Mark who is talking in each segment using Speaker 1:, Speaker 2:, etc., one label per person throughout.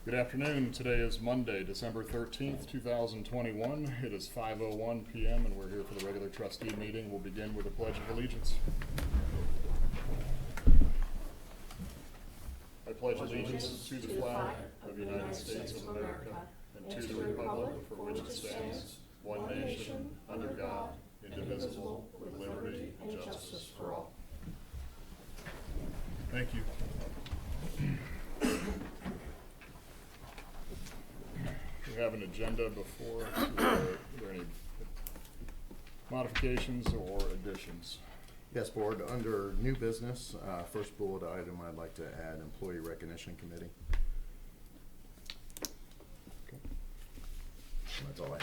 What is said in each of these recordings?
Speaker 1: Good afternoon. Today is Monday, December 13th, 2021. It is 5:01 p.m. and we're here for the regular trustee meeting. We'll begin with a pledge of allegiance. I pledge allegiance to the flag of the United States of America and to the republic for which it stands, one nation, under God, indivisible, with liberty and justice for all. Thank you. We have an agenda before. Are there any modifications or additions?
Speaker 2: Yes, Board. Under new business, first bullet item, I'd like to add Employee Recognition Committee. Okay. That's all I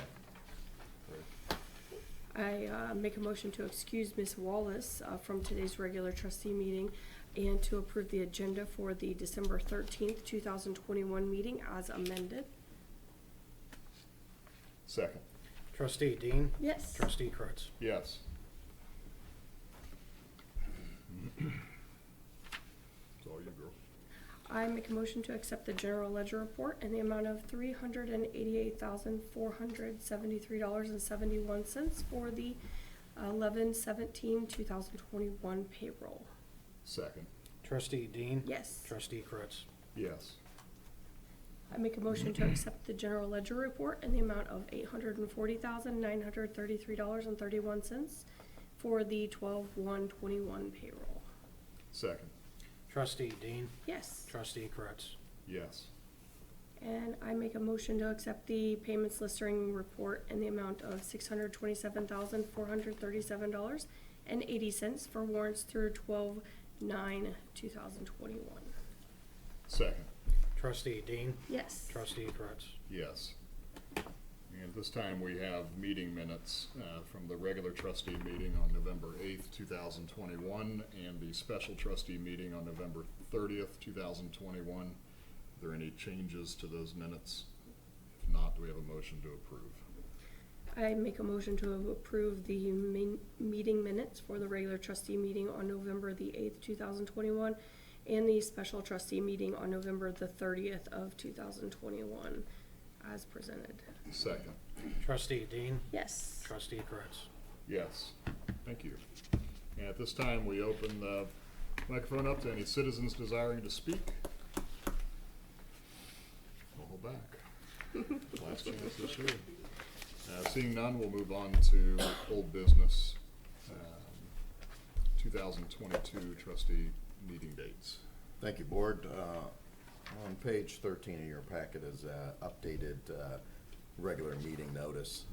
Speaker 2: have.
Speaker 3: I make a motion to excuse Ms. Wallace from today's regular trustee meeting and to approve the agenda for the December 13th, 2021 meeting as amended.
Speaker 1: Second.
Speaker 4: Trustee Dean?
Speaker 3: Yes.
Speaker 4: Trustee Kurtz?
Speaker 1: Yes. It's all you, girl.
Speaker 3: I make a motion to accept the general ledger report in the amount of $388,473.71 for the 11/17/2021 payroll.
Speaker 1: Second.
Speaker 4: Trustee Dean?
Speaker 3: Yes.
Speaker 4: Trustee Kurtz?
Speaker 1: Yes.
Speaker 3: I make a motion to accept the general ledger report in the amount of $840,933.31 for the 12/1/21 payroll.
Speaker 1: Second.
Speaker 4: Trustee Dean?
Speaker 3: Yes.
Speaker 4: Trustee Kurtz?
Speaker 1: Yes.
Speaker 3: And I make a motion to accept the payments listing report in the amount of $627,437.80 for warrants through 12/9/2021.
Speaker 1: Second.
Speaker 4: Trustee Dean?
Speaker 3: Yes.
Speaker 4: Trustee Kurtz?
Speaker 1: Yes. And at this time, we have meeting minutes from the regular trustee meeting on November 8th, 2021, and the special trustee meeting on November 30th, 2021. Are there any changes to those minutes? If not, do we have a motion to approve?
Speaker 3: I make a motion to approve the meeting minutes for the regular trustee meeting on November the 8th, 2021, and the special trustee meeting on November the 30th of 2021 as presented.
Speaker 1: Second.
Speaker 4: Trustee Dean?
Speaker 3: Yes.
Speaker 4: Trustee Kurtz?
Speaker 1: Yes. Thank you. And at this time, we open the microphone up to any citizens desiring to speak. Don't hold back. Last chance this year. Seeing none, we'll move on to old business. 2022 trustee meeting dates.
Speaker 2: Thank you, Board. On page 13 of your packet is updated regular meeting notice.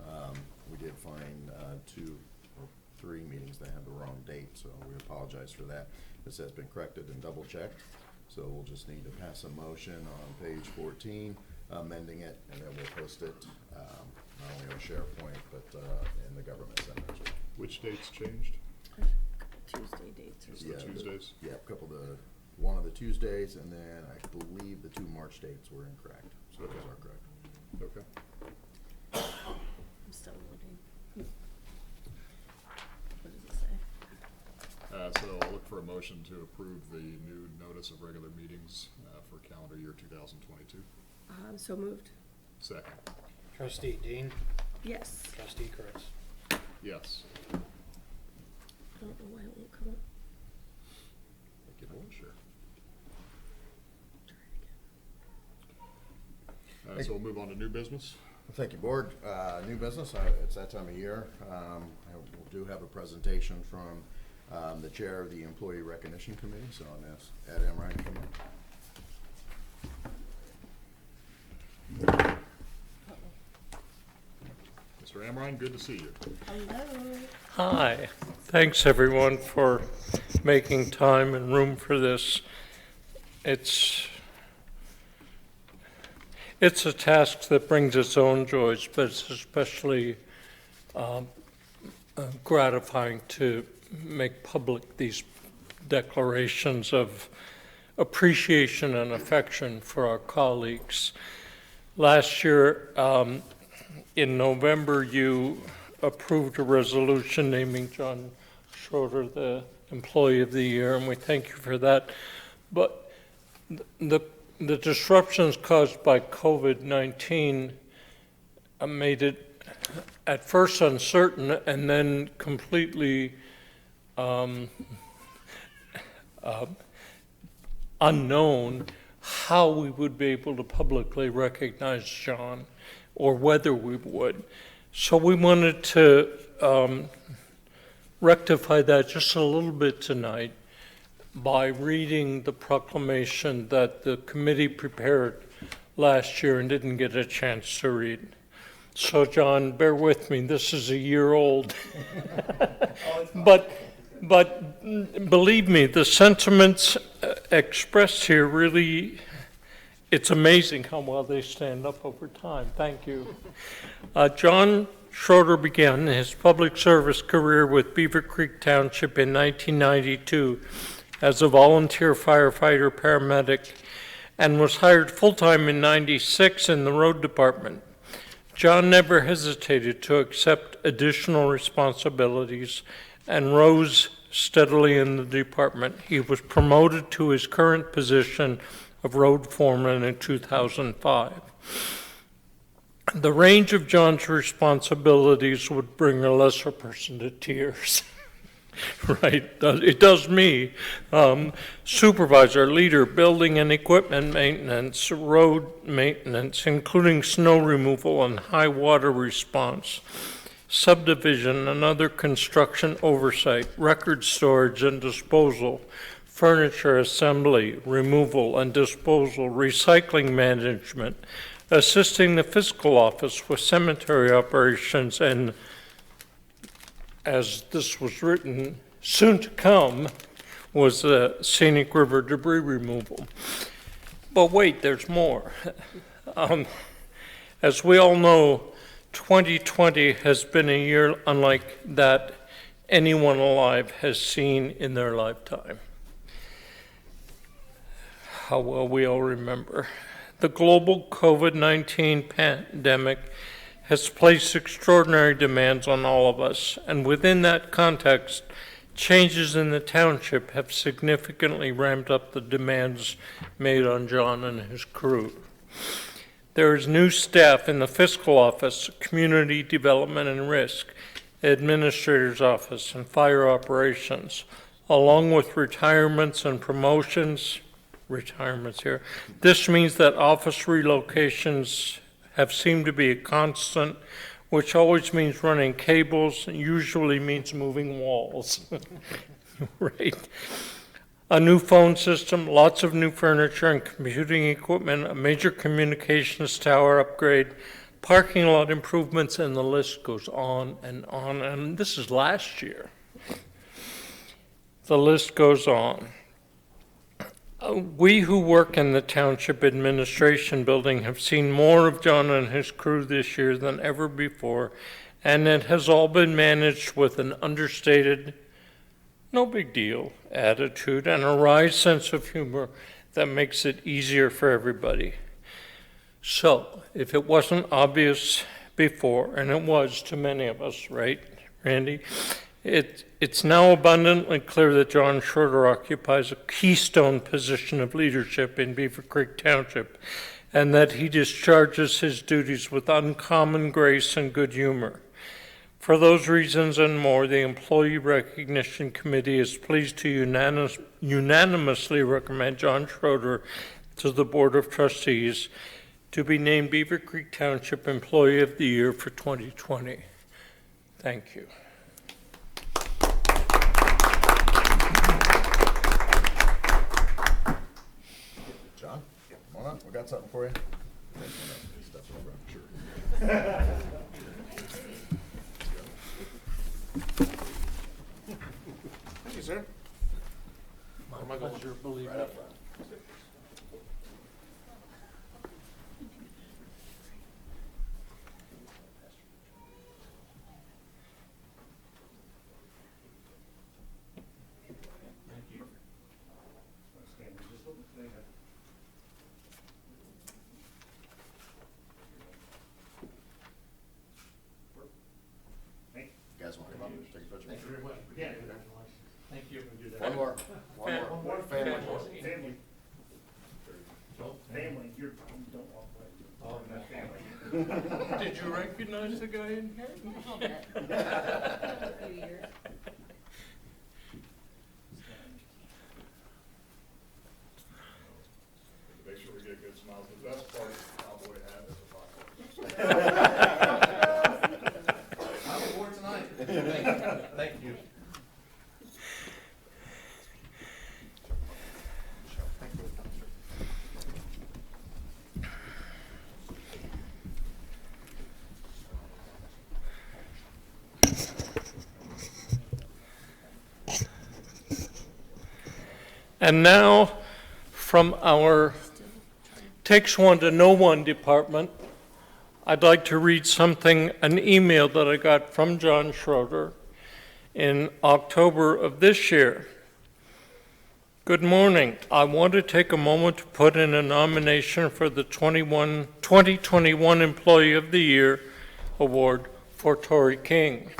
Speaker 2: We did find 2 or 3 meetings that had the wrong date, so we apologize for that. This has been corrected and double checked, so we'll just need to pass a motion on page 14, amending it, and then we'll post it not only on SharePoint, but in the government center as well.
Speaker 1: Which dates changed?
Speaker 3: Tuesday dates.
Speaker 1: Just the Tuesdays?
Speaker 2: Yeah, one of the Tuesdays, and then I believe the 2 March dates were incorrect, so those are correct.
Speaker 1: Okay.
Speaker 3: I'm still looking. What does it say?
Speaker 1: So I'll look for a motion to approve the new notice of regular meetings for calendar year 2022.
Speaker 3: So moved.
Speaker 1: Second.
Speaker 4: Trustee Dean?
Speaker 3: Yes.
Speaker 4: Trustee Kurtz?
Speaker 1: Yes.
Speaker 3: I don't know why it won't come up.
Speaker 1: Thank you, Board. Sure.
Speaker 3: Try it again.
Speaker 1: So we'll move on to new business.
Speaker 2: Thank you, Board. New business, it's that time of year. We do have a presentation from the Chair of the Employee Recognition Committee, so I'll ask Ed Amrine to come up.
Speaker 1: Mr. Amrine, good to see you.
Speaker 3: Hello.
Speaker 5: Hi. Thanks, everyone, for making time and room for this. It's a task that brings its own joys, but it's especially gratifying to make public these declarations of appreciation and affection for our colleagues. Last year, in November, you approved a resolution naming John Schroeder the Employee of the Year, and we thank you for that. But the the disruptions caused by COVID-19 made it at first uncertain and then completely unknown how we would be able to publicly recognize John or whether we would. So we wanted to rectify that just a little bit tonight by reading the proclamation that the committee prepared last year and didn't get a chance to read. So John, bear with me, this is a year old. But believe me, the sentiments expressed here really, it's amazing how well they stand up over time. Thank you. John Schroeder began his public service career with Beavercreek Township in 1992 as a volunteer firefighter paramedic and was hired full-time in 96 in the road department. John never hesitated to accept additional responsibilities and rose steadily in the department. He was promoted to his current position of road foreman in 2005. The range of John's responsibilities would bring a lesser person to tears. Right, it does me. Supervisor, leader, building and equipment maintenance, road maintenance, including snow removal and high water response, subdivision and other construction oversight, record storage and disposal, furniture assembly, removal and disposal, recycling management, assisting the fiscal office with cemetery operations, and as this was written, soon to come, was the scenic river debris removal. But wait, there's more. As we all know, 2020 has been a year unlike that anyone alive has seen in their lifetime. How well we all remember. The global COVID-19 pandemic has placed extraordinary demands on all of us, and within that context, changes in the township have significantly ramped up the demands made on John and his crew. There is new staff in the fiscal office, community development and risk, administrator's office, and fire operations, along with retirements and promotions. Retirements here. This means that office relocations have seemed to be a constant, which always means running cables, and usually means moving walls. Right? A new phone system, lots of new furniture and computing equipment, a major communications tower upgrade, parking lot improvements, and the list goes on. And this is last year. The list goes on. We who work in the township administration building have seen more of John and his crew this year than ever before, and it has all been managed with an understated, no big deal attitude and a wry sense of humor that makes it easier for everybody. So, if it wasn't obvious before, and it was to many of us, right, Randy? It's now abundantly clear that John Schroeder occupies a keystone position of leadership in Beavercreek Township, and that he discharges his duties with uncommon grace and good humor. For those reasons and more, the Employee Recognition Committee is pleased to unanimously recommend John Schroeder to the Board of Trustees to be named Beavercreek Township Employee of the Year for 2020. Thank you.
Speaker 2: John, come on up. We got something for you. Sure.
Speaker 4: Thank you, sir.
Speaker 5: My pleasure, believe me.
Speaker 2: You guys want to come up and take a picture?
Speaker 5: Thank you very much. Yeah, thank you.
Speaker 2: One more. Family.
Speaker 5: Family. Did you recognize the guy in here?
Speaker 6: A little bit. A few years.
Speaker 1: Make sure we get good smiles. The best part of the cowboy hat is the buckle.
Speaker 2: I'm aboard tonight. Thank you.
Speaker 5: And now, from our Takes One to Know One department, I'd like to read an email that I got from John Schroeder in October of this year. Good morning. I want to take a moment to put in a nomination for the 2021 Employee of the Year Award for Tori King.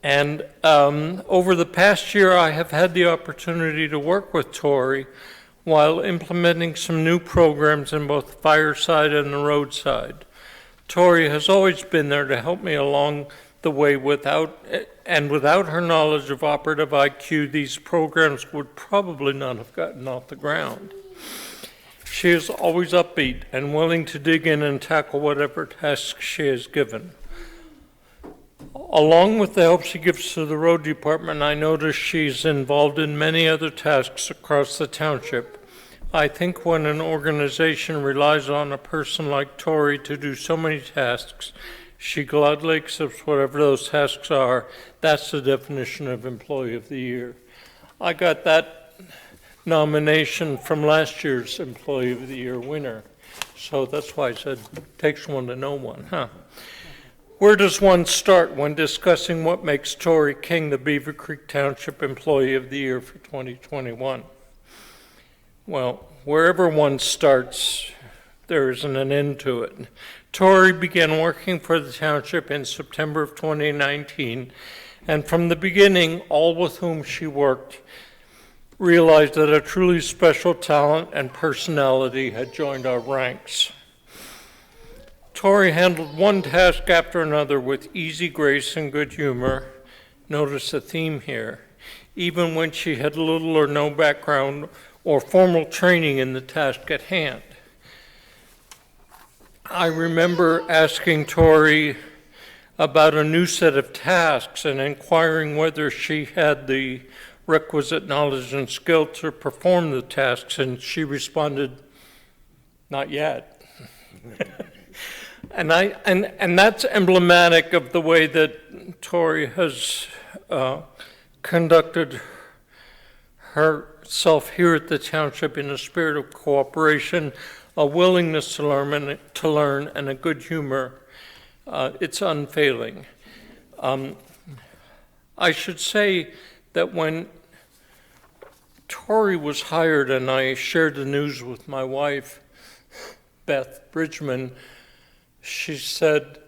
Speaker 5: And over the past year, I have had the opportunity to work with Tori while implementing some new programs in both the fireside and the roadside. Tori has always been there to help me along the way. Without her knowledge of operative IQ, these programs would probably not have gotten off the ground. She is always upbeat and willing to dig in and tackle whatever task she is given. Along with the help she gives to the road department, I notice she's involved in many other tasks across the township. I think when an organization relies on a person like Tori to do so many tasks, she gladly accepts whatever those tasks are. That's the definition of Employee of the Year. I got that nomination from last year's Employee of the Year winner. So that's why I said, takes one to know one, huh? Where does one start when discussing what makes Tori King the Beavercreek Township Employee of the Year for 2021? Well, wherever one starts, there isn't an end to it. Tori began working for the township in September of 2019, and from the beginning, all with whom she worked realized that a truly special talent and personality had joined our ranks. Tori handled one task after another with easy grace and good humor. Notice a theme here. Even when she had little or no background or formal training in the task at hand. I remember asking Tori about a new set of tasks and inquiring whether she had the requisite knowledge and skill to perform the tasks, and she responded, "Not yet." And that's emblematic of the way that Tori has conducted herself here at the township in a spirit of cooperation, a willingness to learn, and a good humor. It's unfailing. I should say that when Tori was hired and I shared the news with my wife, Beth Bridgman, she said,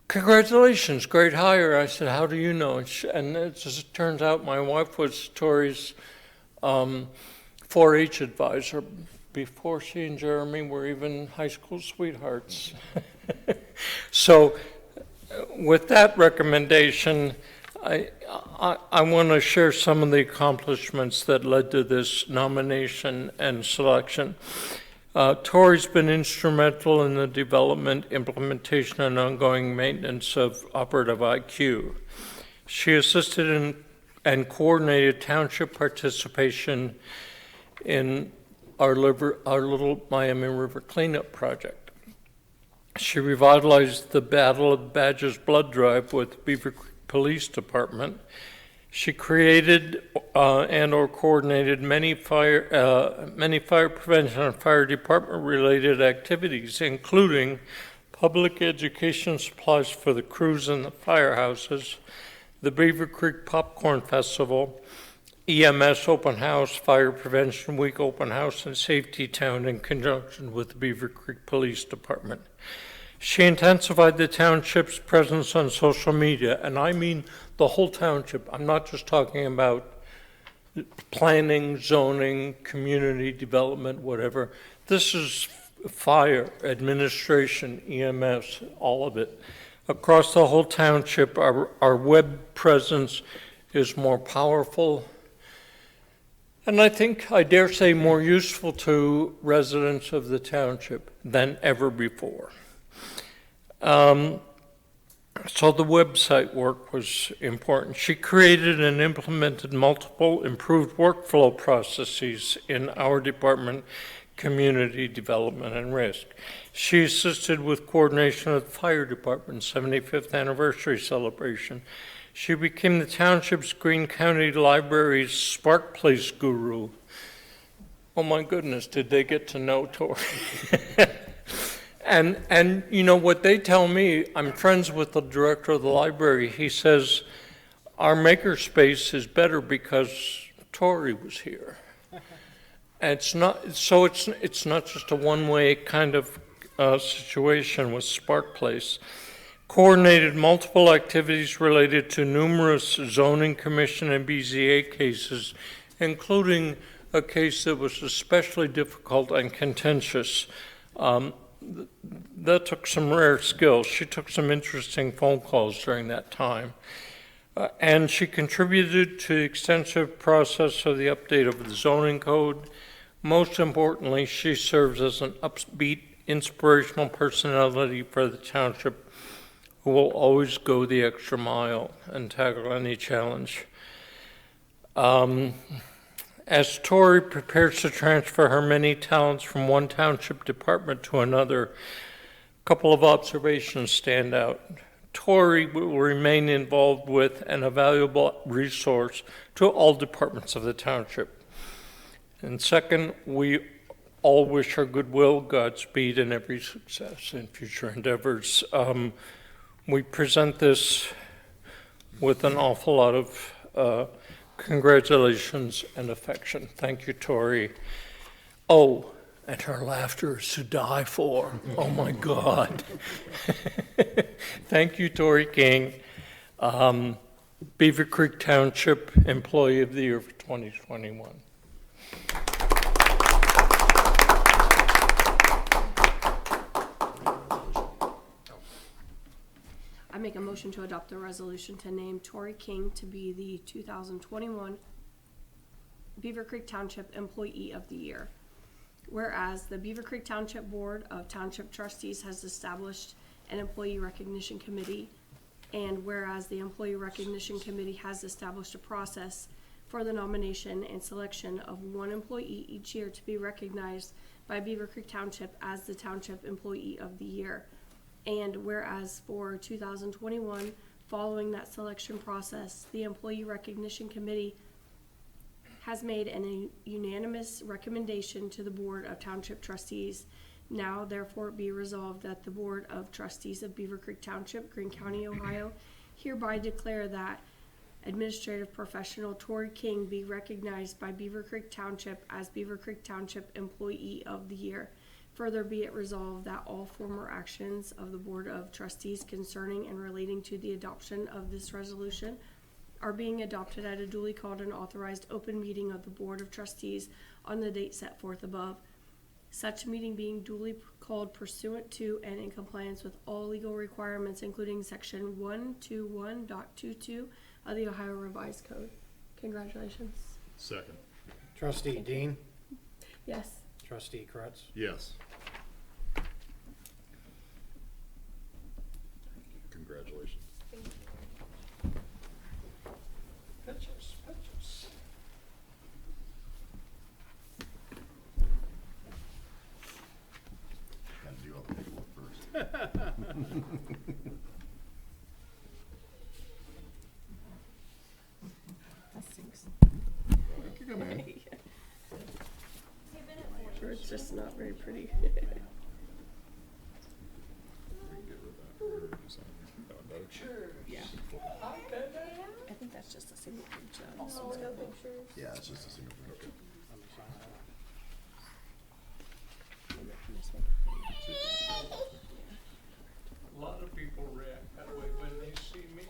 Speaker 5: "Congratulations, great hire." I said, "How do you know?" And it just turns out my wife was Tori's 4-H advisor before she and Jeremy were even high school sweethearts. So with that recommendation, I want to share some of the accomplishments that led to this nomination and selection. Tori's been instrumental in the development, implementation, and ongoing maintenance of operative IQ. She assisted in and coordinated township participation in our little Miami River cleanup project. She revitalized the Battle of Badges blood drive with Beavercreek Police Department. She created and/or coordinated many fire prevention and fire department related activities, including public education supplies for the crews in the firehouses, the Beavercreek Popcorn Festival, EMS Open House, Fire Prevention Week Open House, and Safety Town in conjunction with the Beavercreek Police Department. She intensified the township's presence on social media, and I mean the whole township. I'm not just talking about planning, zoning, community development, whatever. this is fire, administration, EMS, all of it. Across the whole township, our web presence is more powerful, and I think, I dare say, more useful to residents of the township than ever before. So the website work was important. She created and implemented multiple improved workflow processes in our department, Community Development and Risk. She assisted with coordination of the fire department's 75th anniversary celebration. She became the township's Greene County Library's Spark Place guru. Oh my goodness, did they get to know Tori? And you know what they tell me, I'm friends with the director of the library. He says, our makerspace is better because Tori was here. And it's not just a one-way kind of situation with Spark Place. Coordinated multiple activities related to numerous zoning commission and BZA cases, including a case that was especially difficult and contentious. That took some rare skills. She took some interesting phone calls during that time. And she contributed to the extensive process of the update of the zoning code. Most importantly, she serves as an upbeat, inspirational personality for the township who will always go the extra mile and tackle any challenge. As Tori prepares to transfer her many talents from one township department to another, a couple of observations stand out. Tori will remain involved with and a valuable resource to all departments of the township. And second, we all wish her goodwill, Godspeed, and every success in future endeavors. We present this with an awful lot of congratulations and affection. Thank you, Tori. Oh, and her laughter is to die for. Oh my God. Thank you, Tori King. Beavercreek Township Employee of the Year for 2021.
Speaker 3: I make a motion to adopt the resolution to name Tori King to be the 2021 Beavercreek Township Employee of the Year. Whereas the Beavercreek Township Board of Township Trustees has established an Employee Recognition Committee, and whereas the Employee Recognition Committee has established a process for the nomination and selection of one employee each year to be recognized by Beavercreek Township as the Township Employee of the Year. And whereas for 2021, following that selection process, the Employee Recognition Committee has made a unanimous recommendation to the Board of Township Trustees. Now therefore be resolved that the Board of Trustees of Beavercreek Township, Greene County, Ohio, hereby declare that Administrative Professional Tori King be recognized by Beavercreek Township as Beavercreek Township Employee of the Year. Further be it resolved that all former actions of the Board of Trustees concerning and relating to the adoption of this resolution are being adopted at a duly called and authorized open meeting of the Board of Trustees on the date set forth above. Such meeting being duly called pursuant to and in compliance with all legal requirements, including Section 121.22 of the Ohio Revised Code. Congratulations.
Speaker 1: Second.
Speaker 4: Trustee Dean.
Speaker 3: Yes.
Speaker 4: Trustee Kretz.
Speaker 1: Yes. Congratulations.
Speaker 5: Pitches.
Speaker 2: Gotta do all the paperwork first.
Speaker 3: That stinks.
Speaker 2: You're good, man.
Speaker 3: Sure, it's just not very pretty.
Speaker 1: We can get rid of that.
Speaker 3: Yeah. I think that's just a single page.
Speaker 2: Yeah, it's just a single picture.
Speaker 4: Let me sign that.
Speaker 5: A lot of people react that way when they see me.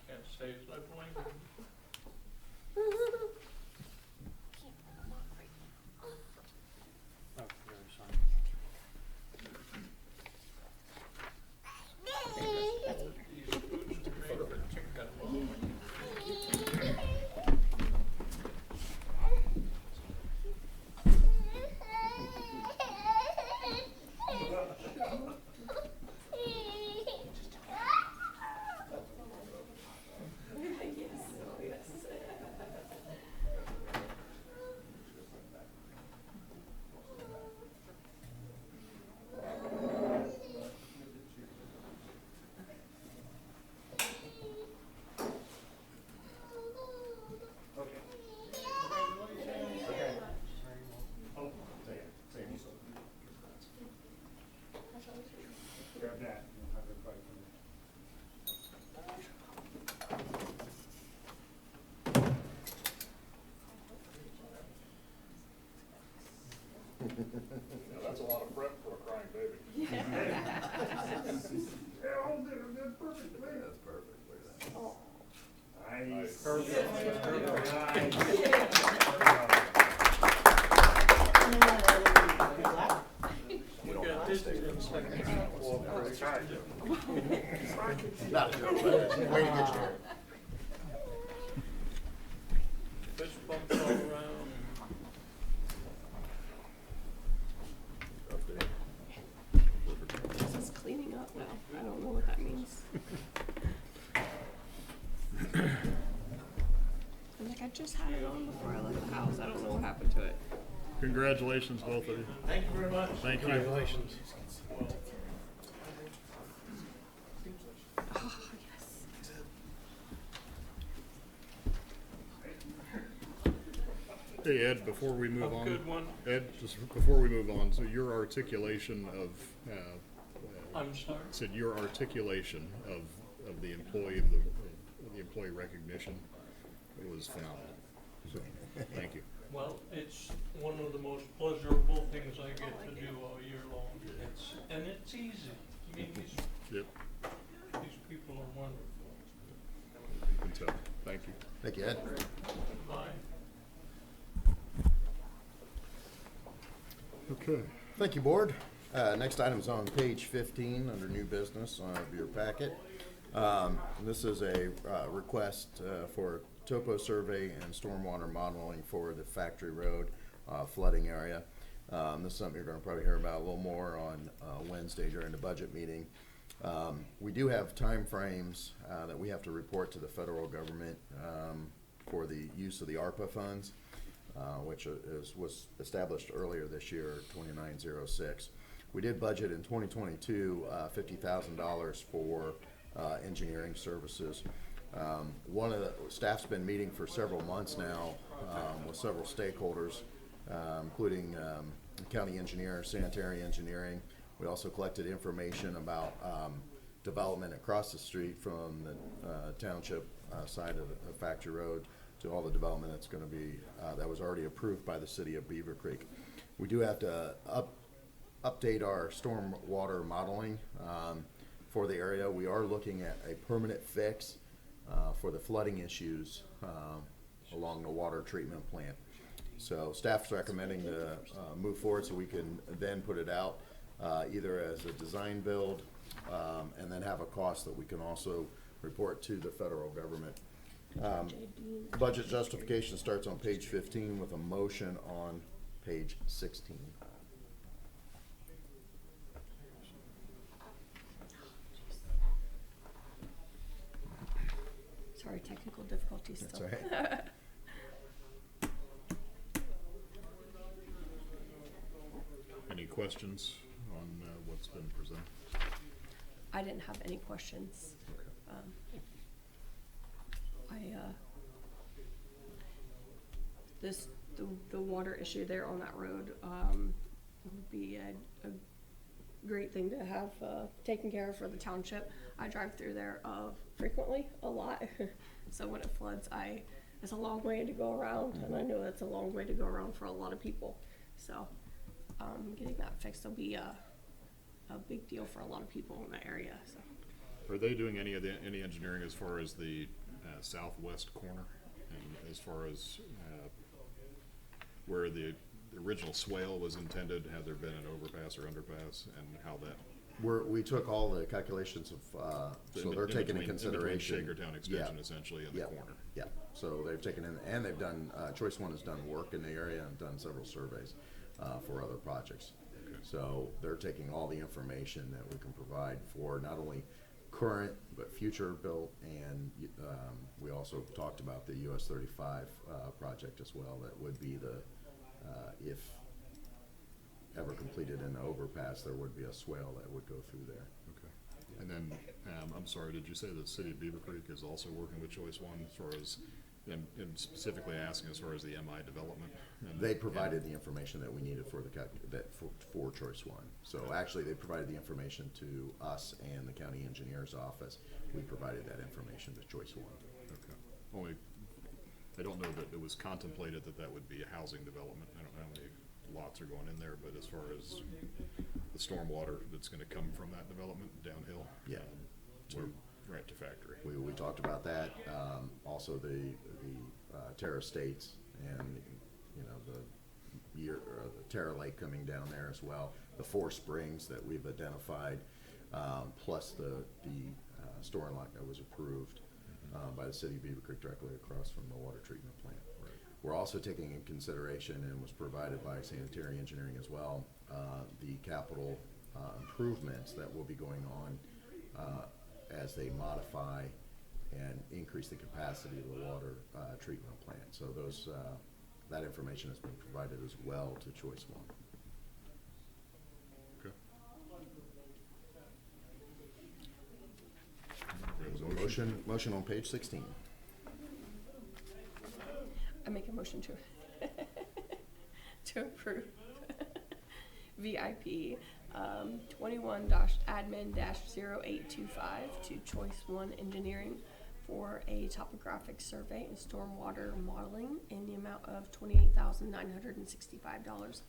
Speaker 5: Can't say it's like blank.
Speaker 2: That's perfect. Look at that. We don't have to stay for the second. Not a joke, but way to get you here.
Speaker 5: Fist bumps all around.
Speaker 3: This is cleaning up now. I don't know what that means. I'm like, I just had it on before I left the house. I don't know what happened to it.
Speaker 1: Congratulations, both of you.
Speaker 5: Thank you very much.
Speaker 1: Thank you.
Speaker 4: Congratulations.
Speaker 3: Oh, yes.
Speaker 1: Hey, Ed, before we move
Speaker 5: A
Speaker 1: on.
Speaker 5: good one.
Speaker 1: Ed, just before we move on, so your articulation of,
Speaker 5: I'm sorry.
Speaker 1: said your articulation of the employee, the employee recognition was phenomenal. So, thank you.
Speaker 5: Well, it's one of the most pleasurable things I get to do all year long. And it's easy. I mean,
Speaker 1: Yep,
Speaker 5: these people are wonderful.
Speaker 1: you can tell. Thank you.
Speaker 2: Thank you, Ed.
Speaker 5: Bye.
Speaker 1: Okay.
Speaker 2: Thank you, Board. Next item is on page 15 under new business of your packet. This is a request for topo survey and stormwater modeling for the Factory Road flooding area. This is something you're going to probably hear about a little more on Wednesday during the budget meeting. We do have timeframes that we have to report to the federal government for the use of the ARPA funds, which was established earlier this year, 2906. We did budget in 2022 $50,000 for engineering services. One of the staff's been meeting for several months now with several stakeholders, including county engineer, sanitary engineering. We also collected information about development across the street from the township side of the Factory Road to all the development that's going to be that was already approved by the city of Beavercreek. We do have to update our stormwater modeling for the area. We are looking at a permanent fix for the flooding issues along the water treatment plant. So staff's recommending to move forward so we can then put it out either as a design build and then have a cost that we can also report to the federal government. Budget justification starts on page 15 with a motion on page 16.
Speaker 3: Sorry, technical difficulties
Speaker 2: That's
Speaker 3: still.
Speaker 2: all right.
Speaker 1: Any questions on what's been presented?
Speaker 3: I didn't have any questions. The water issue there on that road, would be a great thing to have, taken care of for the township. I drive through there, frequently, a lot. So when it floods, it's a long way to go around, and I know that's a long way to go around for a lot of people. So, getting that fixed will be a big deal for a lot of people in the area, so.
Speaker 1: Are they doing any engineering as far as the southwest corner, and as far as where the original swale was intended? Had there been an overpass or underpass, and how that?
Speaker 2: We took all the calculations of, so they're taking into consideration.
Speaker 1: Shakertown extension,
Speaker 2: Yeah.
Speaker 1: essentially, in the corner.
Speaker 2: Yeah, so they've taken in, and they've done, Choice One has done work in the area and done several surveys for other projects.
Speaker 1: Okay.
Speaker 2: So they're taking all the information that we can provide for not only current but future built, and we also talked about the US 35 project as well. That would be the, if ever completed in the overpass, there would be a swale that would go through there.
Speaker 1: Okay. And then, I'm sorry, did you say the city of Beavercreek is also working with Choice One as far as, and specifically asking as far as the MI development?
Speaker 2: They provided the information that we needed for for Choice One. So actually, they provided the information to us and the county engineer's office. We provided that information to Choice One.
Speaker 1: Okay. Only, I don't know that it was contemplated that that would be a housing development. I don't know. lots are going in there, but as far as the stormwater that's gonna come from that development downhill.
Speaker 2: Yeah.
Speaker 1: We're right to factory.
Speaker 2: We talked about that, also the Terra Estates and, you know, the Terra Lake coming down there as well, the four springs that we've identified, plus the storing lot that was approved by the city of Beavercreek directly across from the water treatment plant.
Speaker 1: Right.
Speaker 2: We're also taking in consideration, and was provided by sanitary engineering as well, the capital improvements that will be going on as they modify and increase the capacity of the water treatment plant. So those, that information has been provided as well to Choice One.
Speaker 1: Okay.
Speaker 2: There's a motion on page 16.
Speaker 3: I make a motion to, to approve VIP 21-admin-0825 to Choice One Engineering for a topographic survey and stormwater modeling in the amount of $28,965,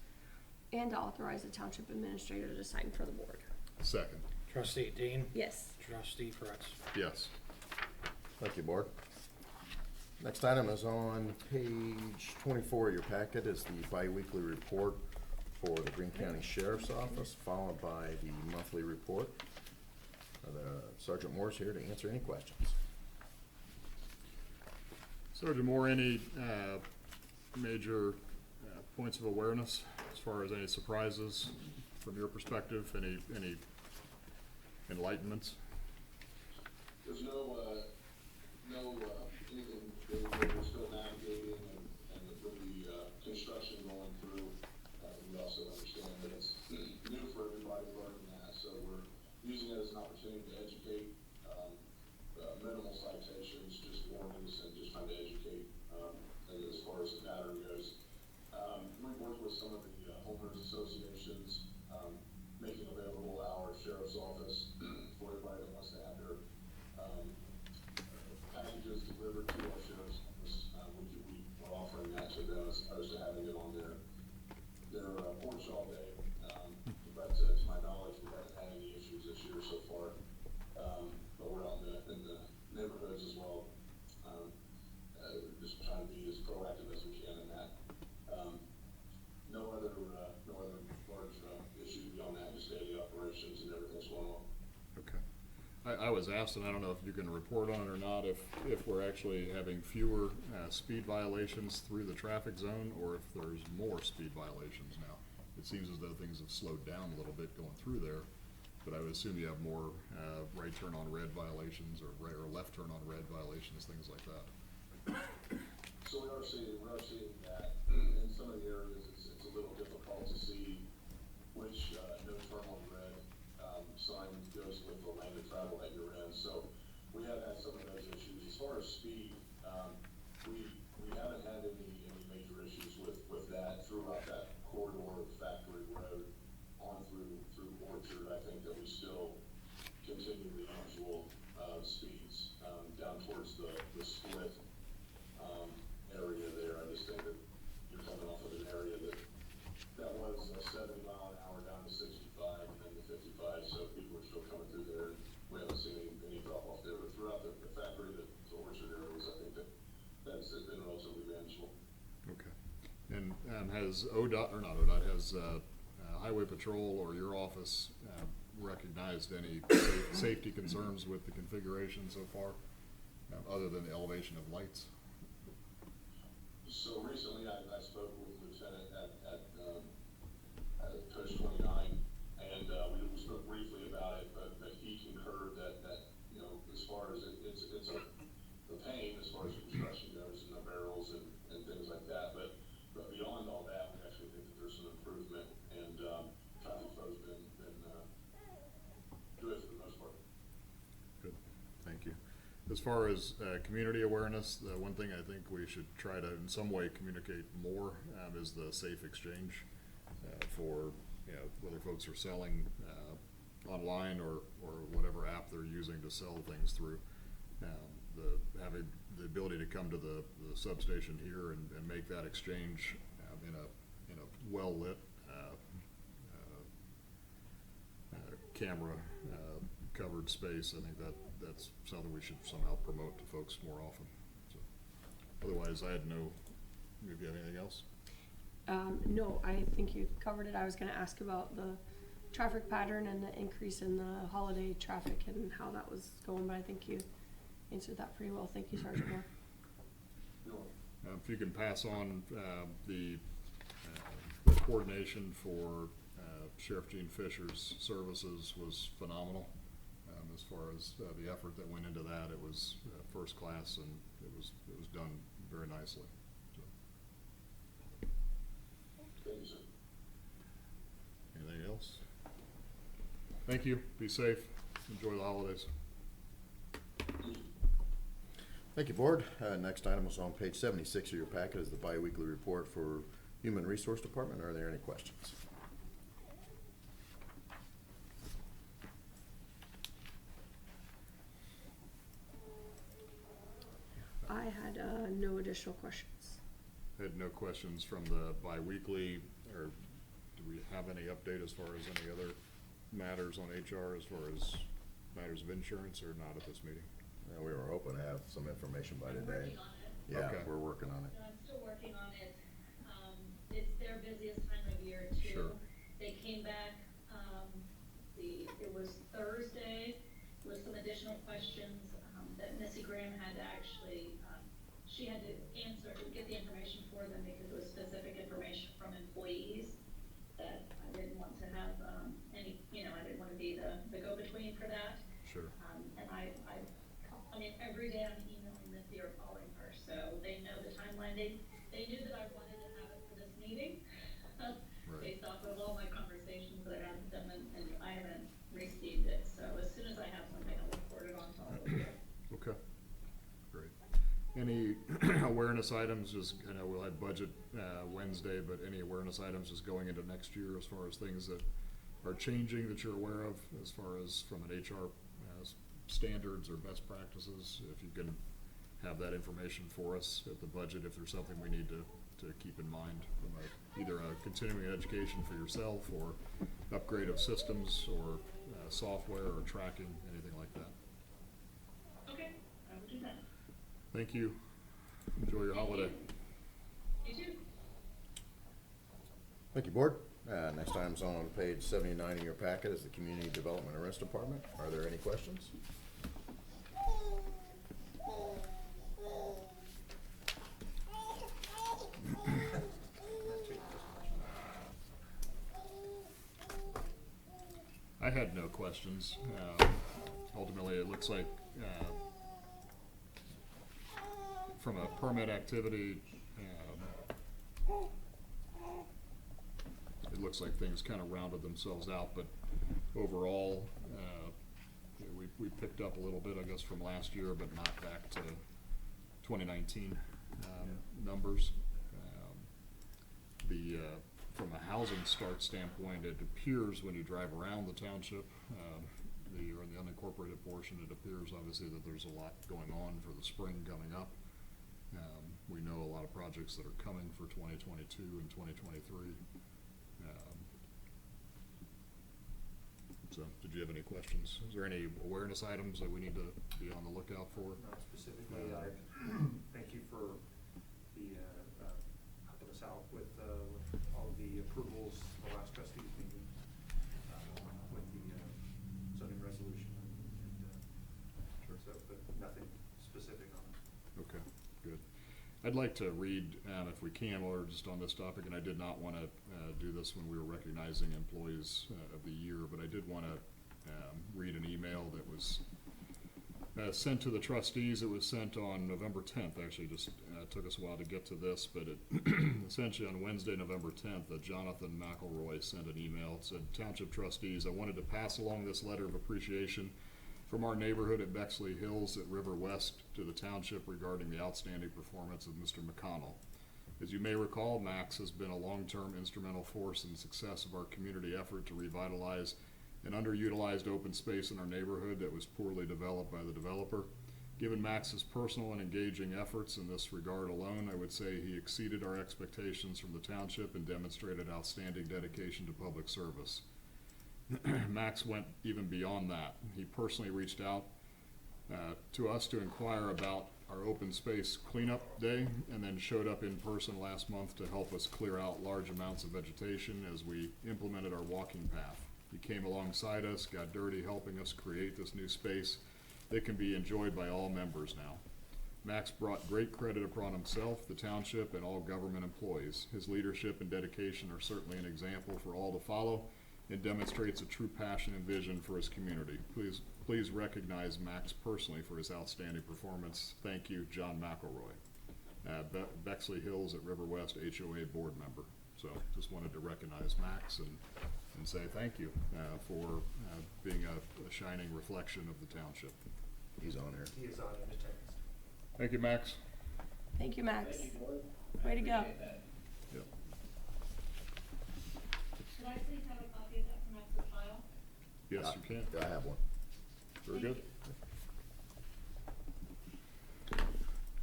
Speaker 3: and to authorize the township administrator to sign for the board.
Speaker 1: Second.
Speaker 4: Trustee Dean.
Speaker 3: Yes.
Speaker 4: Trustee Fritz.
Speaker 1: Yes.
Speaker 2: Thank you, Board. Next item is on page 24 of your packet, is the biweekly report for the Greene County Sheriff's Office, followed by the monthly report. Sergeant Moore's here to answer any questions.
Speaker 1: Sergeant Moore, any major points of awareness as far as any surprises from your perspective? Any enlightenments?
Speaker 7: There's no anything we're still navigating, and with the construction going through, we also understand that it's new for everybody learning that, so we're using it as an opportunity to educate, minimal citations, just warnings, and just trying to educate, as far as the pattern goes. We've worked with some of the homeowners associations, making available our sheriff's office for everybody that wants to have their packages delivered to our sheriff's office. We're offering that to them as opposed to having it on their porch all day. But to my knowledge, we haven't had any issues this year so far. But we're out in the neighborhoods as well, just trying to be as proactive as we can in that. No other large issues beyond that, just daily operations and everything's going on.
Speaker 1: Okay. I was asked, and I don't know if you can report on it or not, if we're actually having fewer speed violations through the traffic zone, or if there's more speed violations now. It seems as though things have slowed down a little bit going through there, but I would assume you have more right turn on red violations, or right or left turn on red violations, things like that.
Speaker 7: So we are seeing that in some of the areas it's a little difficult to see which no turn on red sign goes with the lane of travel that you're in. So we have had some of those issues. As far as speed, we haven't had any major issues with that throughout that corridor of Factory Road on through Orchard. I think that we still continue the usual speeds down towards the split area there. I just think that you're coming off of an area that was 70 mile an hour down to 65 and then to 55, so people are still coming through there. We haven't seen any drop off there, but throughout the factory to Orchard areas, I think that's been relatively manageable.
Speaker 1: Okay. And has ODOT, or not ODOT, has Highway Patrol or your office recognized any safety concerns with the configuration so far, other than the elevation of lights?
Speaker 7: So recently I spoke with Lieutenant at Post 29, and we spoke briefly about it, but he concurred that you know, as far as it's the pain as far as construction goes and the barrels and things like that, but beyond all that, we actually think that there's some improvement, and traffic flow's been good for the most part.
Speaker 1: Good, thank you. As far as community awareness, the one thing I think we should try to in some way communicate more is the safe exchange for, you know, whether folks are selling online or whatever app they're using to sell things through. Having the ability to come to the substation here and make that exchange in a well-lit, camera, covered space. I think that's something we should somehow promote to folks more often. So, otherwise, I had no, if you have anything else?
Speaker 3: No, I think you covered it. I was gonna ask about the traffic pattern and the increase in the holiday traffic and how that was going, but I think you answered that pretty well. Thank you, Sergeant Moore.
Speaker 1: If you can pass on the coordination for Sheriff Gene Fisher's services was phenomenal. As far as the effort that went into that, it was first class, and it was done very nicely. So.
Speaker 7: Thank you, sir.
Speaker 1: Anything else? Thank you. Be safe. Enjoy the holidays.
Speaker 2: Thank you, Board. Next item is on page 76 of your packet is the biweekly report for Human Resource Department. Are there any questions?
Speaker 3: I had no additional questions.
Speaker 1: I had no questions from the bi-weekly, or do we have any update as far as any other matters on HR as far as matters of insurance, or not at this meeting?
Speaker 2: We were hoping to have some information by today.
Speaker 6: Working on it.
Speaker 2: Yeah,
Speaker 1: Okay.
Speaker 2: we're working on it.
Speaker 6: No, I'm still working on it. It's their busiest time of year too.
Speaker 1: Sure.
Speaker 6: They came back, it was Thursday with some additional questions, that Missy Graham had to actually, she had to get the information for them because it was specific information from employees that I didn't want to have, I didn't want to be the go-between for that.
Speaker 1: Sure.
Speaker 6: And I mean, every day I'm emailing Missy or calling her, so they know the timeline. They knew that I wanted to have it for this meeting, based off of all my conversations that I had with them, and I haven't received it. So as soon as I have something, I'll report it on to all of you.
Speaker 1: Okay, great. Any awareness items, just, I know we'll have budget Wednesday, but any awareness items just going into next year as far as things that are changing that you're aware of, as far as from an HR standards or best practices? If you can have that information for us at the budget, if there's something we need to keep in mind from either a continuing education for yourself, or upgrade of systems, or software, or tracking, anything like that.
Speaker 6: Okay, I will do that.
Speaker 1: Thank you. Enjoy your holiday.
Speaker 6: You too.
Speaker 2: Thank you, Board. Next item's on page 79 of your packet is the Community Development and Rest Department. Are there any questions?
Speaker 1: I had no questions. Ultimately, it looks like from a permit activity, it looks like things kind of rounded themselves out, but overall, we picked up a little bit, I guess, from last year, but not back to 2019 numbers. From a housing start standpoint, it appears when you drive around the township, or in the unincorporated portion, it appears obviously that there's a lot going on for the spring coming up. We know a lot of projects that are coming for 2022 and 2023. So, did you have any questions? Is there any awareness items that we need to be on the lookout for?
Speaker 8: Not specifically. I thank you for the helping us out with all of the approvals, the last trustees meeting, with the zoning resolution, and so, but nothing specific on it.
Speaker 1: Okay, good. I'd like to read, if we can, while we're just on this topic, and I did not want to do this when we were recognizing employees of the year, but I did want to read an email that was sent to the trustees. It was sent on November 10th, actually, just took us a while to get to this, but it essentially on Wednesday, November 10th, Jonathan McElroy sent an email. It said, "Township trustees, I wanted to pass along this letter of appreciation from our neighborhood at Bexley Hills at River West to the township regarding the outstanding performance of Mr. McConnell. As you may recall, Max has been a long-term instrumental force in the success of our community effort to revitalize an underutilized open space in our neighborhood that was poorly developed by the developer. Given Max's personal and engaging efforts in this regard alone, I would say he exceeded our expectations from the township and demonstrated outstanding dedication to public service. Max went even beyond that. He personally reached out to us to inquire about our open space cleanup day, and then showed up in person last month to help us clear out large amounts of vegetation as we implemented our walking path. He came alongside us, got dirty, helping us create this new space that can be enjoyed by all members now. Max brought great credit upon himself, the township, and all government employees. His leadership and dedication are certainly an example for all to follow, and demonstrates a true passion and vision for his community. Please recognize Max personally for his outstanding performance. Thank you, John McElroy. Bexley Hills at River West HOA board member. So just wanted to recognize Max and say thank you for being a shining reflection of the township.
Speaker 2: He's on here.
Speaker 8: He is on in attendance.
Speaker 1: Thank you, Max.
Speaker 3: Thank you, Max. Way to go.
Speaker 1: Yep.
Speaker 6: Should I please have a copy of that for Max's file?
Speaker 1: Yes, you can.
Speaker 2: I have one.
Speaker 1: Very good.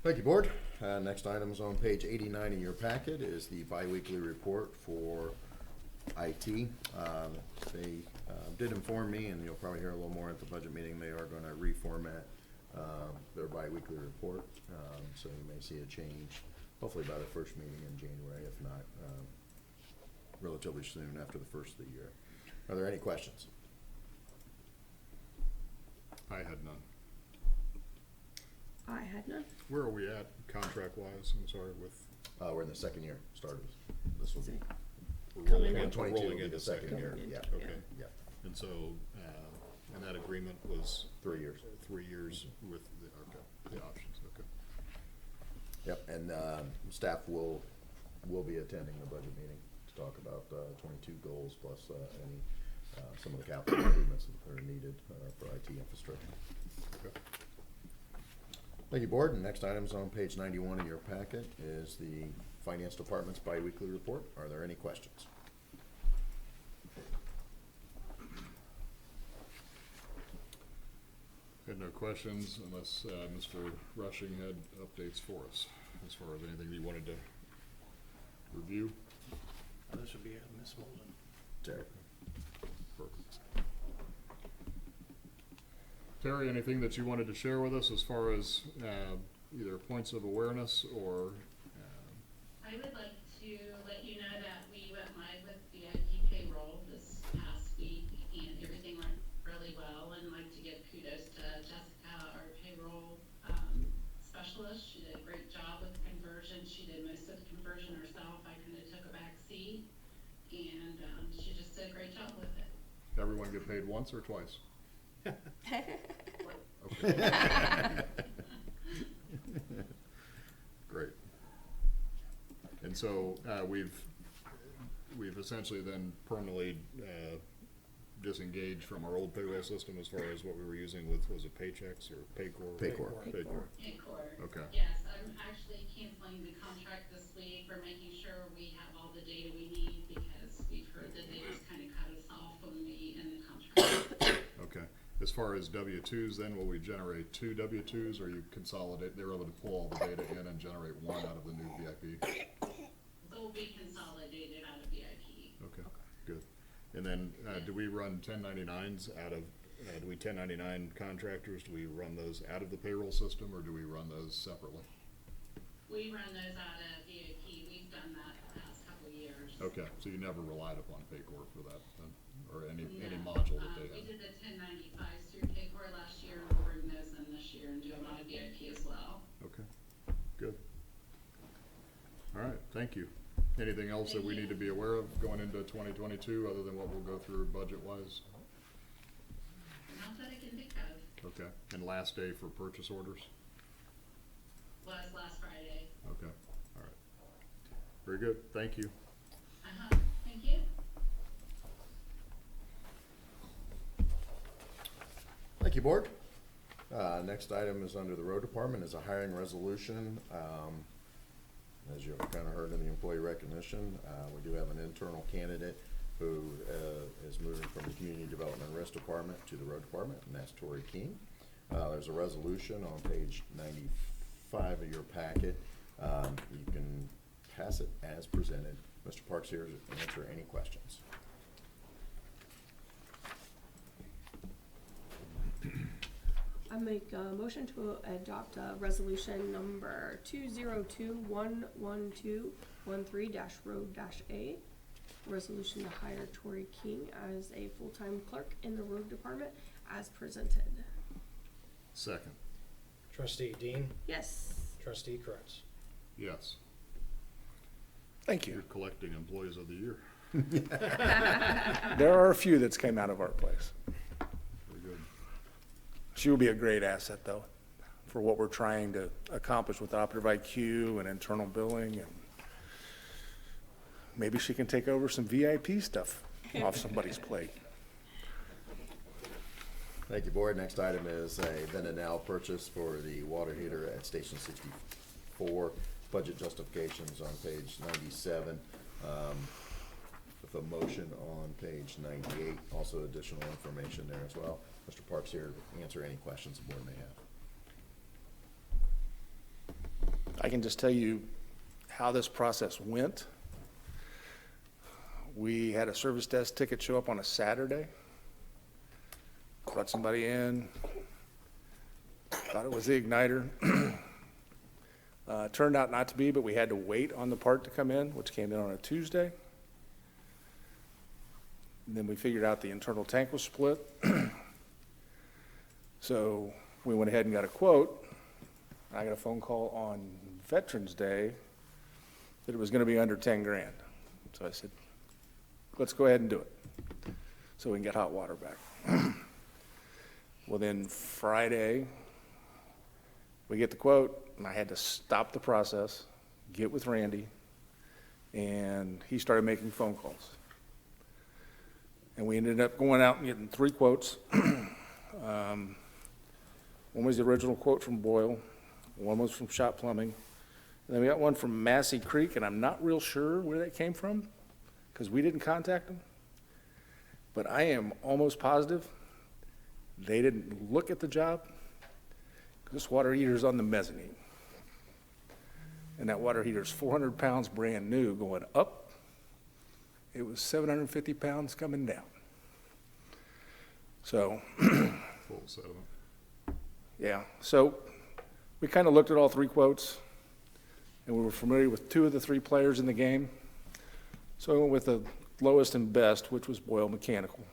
Speaker 2: Thank you, Board. Next item is on page 89 in your packet is the biweekly report for IT. They did inform me, and you'll probably hear a little more at the budget meeting, they are going to reformat their biweekly report. So you may see a change, hopefully by the first meeting in January, if not relatively soon after the first of the year. Are there any questions?
Speaker 1: I had none.
Speaker 3: I had none.
Speaker 1: Where are we at contract-wise? I'm sorry, with
Speaker 2: We're in the second year, started. This will be,
Speaker 1: we're
Speaker 3: Coming
Speaker 1: rolling
Speaker 3: up.
Speaker 1: into,
Speaker 2: 22 will
Speaker 1: rolling
Speaker 2: be
Speaker 1: into
Speaker 2: the second year,
Speaker 3: Coming
Speaker 2: yeah.
Speaker 3: into-
Speaker 1: Okay.
Speaker 2: Yeah,
Speaker 1: And so, and that agreement was
Speaker 2: 3 years.
Speaker 1: 3 years with the options, okay.
Speaker 2: Yep, and staff will be attending the budget meeting to talk about 22 goals plus any, some of the capital improvements that are needed for IT infrastructure.
Speaker 1: Okay.
Speaker 2: Thank you, Board. And next item's on page 91 in your packet is the Finance Department's biweekly report. Are there any questions?
Speaker 1: Had no questions unless Mr. Rushing had updates for us as far as anything you wanted to review.
Speaker 4: This would be Miss Molden.
Speaker 2: Terry?
Speaker 1: Perfect. Terry, anything that you wanted to share with us as far as either points of awareness or
Speaker 9: I would like to let you know that we went live with VIP payroll this past week and everything went really well, and I'd like to give kudos to Jessica, our payroll specialist. She did a great job with the conversion. She did most of the conversion herself. I kind of took a back seat, and she just did a great job with it.
Speaker 1: everyone get paid once or twice? Great. And so we've essentially then permanently disengaged from our old payroll system as far as what we were using with, was it Paychex or Paycor?
Speaker 2: Paycor.
Speaker 1: Paycor. Okay.
Speaker 9: Yes, I'm actually canceling the contract this week. We're making sure we have all the data we need because we've heard that they just kind of cut us off when we end the contract.
Speaker 1: Okay. As far as W-2s then, will we generate 2 W-2s or you consolidate, they're able to pull all the data in and generate one out of the new VIP?
Speaker 9: They'll be consolidated out of VIP.
Speaker 1: Okay, good. And then, do we run 1099s out of, do we 1099 contractors, do we run those out of the payroll system, or do we run those separately?
Speaker 9: We run those out of VIP. We've done that the past couple of years.
Speaker 1: Okay, so you never relied upon Paycor for that, then, or any
Speaker 9: No.
Speaker 1: module that they
Speaker 9: We
Speaker 1: have?
Speaker 9: did the 1095s through Paycor last year, and we'll bring those in this year and do them out of VIP as well.
Speaker 1: Okay, good. All right, thank you. Anything else that we need to be aware of going into 2022, other than what we'll go through budget-wise?
Speaker 9: Not that I can think of.
Speaker 1: Okay, and last day for purchase orders?
Speaker 9: Was last Friday.
Speaker 1: Okay, all right. Very good, thank you.
Speaker 9: Thank you.
Speaker 2: Thank you, Board. Next item is under the Road Department is a hiring resolution. As you've kind of heard in the employee recognition, we do have an internal candidate who is moving from the Community Development and Risk Department to the Road Department, and that's Tori King. There's a resolution on page 95 of your packet. You can pass it as presented. Mr. Parks here to answer any questions.
Speaker 3: I make a motion to adopt resolution number 202-11213-Road-A. Resolution to hire Tori King as a full-time clerk in the road department as presented.
Speaker 1: Second.
Speaker 4: Trustee Dean,
Speaker 3: Yes.
Speaker 4: trustee Kretz.
Speaker 1: Yes.
Speaker 10: Thank
Speaker 1: You're
Speaker 10: you.
Speaker 1: collecting Employees of the Year.
Speaker 10: There are a few that's came out of our place.
Speaker 1: Very good.
Speaker 10: She will be a great asset, though, for what we're trying to accomplish with operative IQ and internal billing, and maybe she can take over some VIP stuff off somebody's plate.
Speaker 2: Thank you, Board. Next item is a then and now purchase for the water heater at Station 64. Budget justifications on page 97. With a motion on page 98. Also additional information there as well. Mr. Parks here to answer any questions the board may have.
Speaker 10: I can just tell you how this process went. We had a service desk ticket show up on a Saturday. Brought somebody in, thought it was the igniter. Turned out not to be, but we had to wait on the part to come in, which came in on a Tuesday. And then we figured out the internal tank was split. So we went ahead and got a quote. I got a phone call on Veterans Day that it was gonna be under 10 grand. So I said, let's go ahead and do it, so we can get hot water back. Well, then Friday, we get the quote, and I had to stop the process, get with Randy, and he started making phone calls. And we ended up going out and getting 3 quotes. One was the original quote from Boyle, one was from Shop Plumbing, and then we got one from Massey Creek, and I'm not real sure where that came from, because we didn't contact them. But I am almost positive they didn't look at the job. This water heater's on the mezzanine. And that water heater's 400 pounds brand new going up. It was 750 pounds coming down. So,
Speaker 1: Full settlement.
Speaker 10: yeah, so we kind of looked at all 3 quotes, and we were familiar with 2 of the 3 players in the game. So I went with the lowest and best, which was Boyle Mechanical.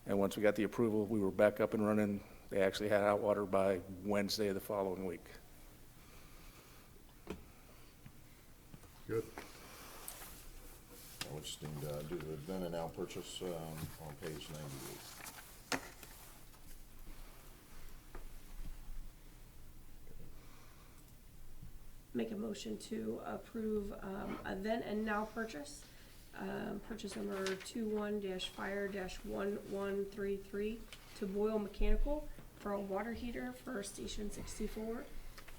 Speaker 10: And once we got the approval, we were back up and running. They actually had hot water by Wednesday of the following week.
Speaker 1: Good.
Speaker 2: We'll just need to do the then and now purchase on page 98.
Speaker 3: Make a motion to approve a then and now purchase. Purchase number 21-fire-1133 to Boyle Mechanical for a water heater for Station 64